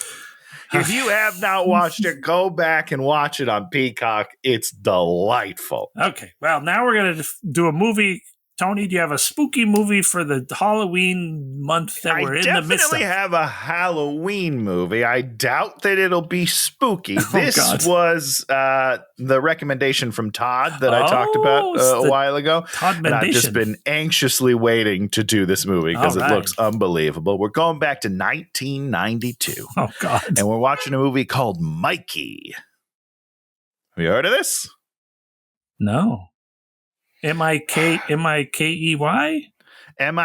If you have not watched it, go back and watch it on Peacock. It's delightful. Okay. Well, now we're going to do a movie. Tony, do you have a spooky movie for the Halloween month that we're in the midst of? I definitely have a Halloween movie. I doubt that it'll be spooky. This was the recommendation from Todd that I talked about a while ago. And I've just been anxiously waiting to do this movie because it looks unbelievable. We're going back to 1992. Oh, God. And we're watching a movie called Mikey. Have you heard of this? No. Mikey? Mikey. And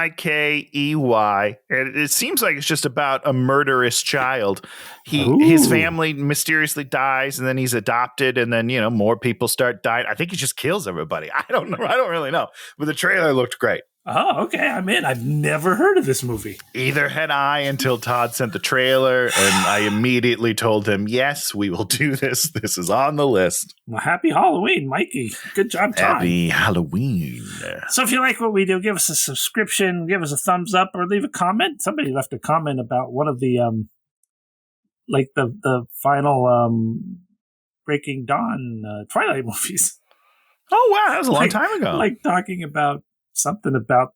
it seems like it's just about a murderous child. His family mysteriously dies, and then he's adopted, and then more people start dying. I think he just kills everybody. I don't know. I don't really know. But the trailer looked great. Oh, okay. I'm in. I've never heard of this movie. Either had I until Todd sent the trailer, and I immediately told him, yes, we will do this. This is on the list. Well, happy Halloween, Mikey. Good job, Todd. Happy Halloween. So if you like what we do, give us a subscription, give us a thumbs up, or leave a comment. Somebody left a comment about one of the, the final Breaking Dawn Twilight movies. Oh, wow. That was a long time ago. Like talking about something about,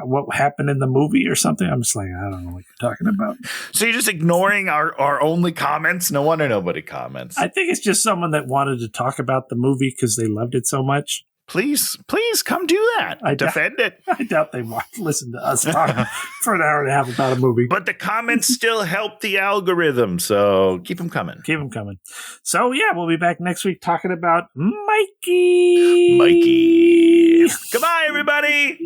what happened in the movie or something. I'm just like, I don't know what you're talking about. So you're just ignoring our only comments? No wonder nobody comments. I think it's just someone that wanted to talk about the movie because they loved it so much. Please come do that. Defend it. I doubt they want to listen to us talk for an hour and a half about a movie. But the comments still help the algorithm, so keep them coming. Keep them coming. So, yeah, we'll be back next week talking about Mikey. Goodbye, everybody.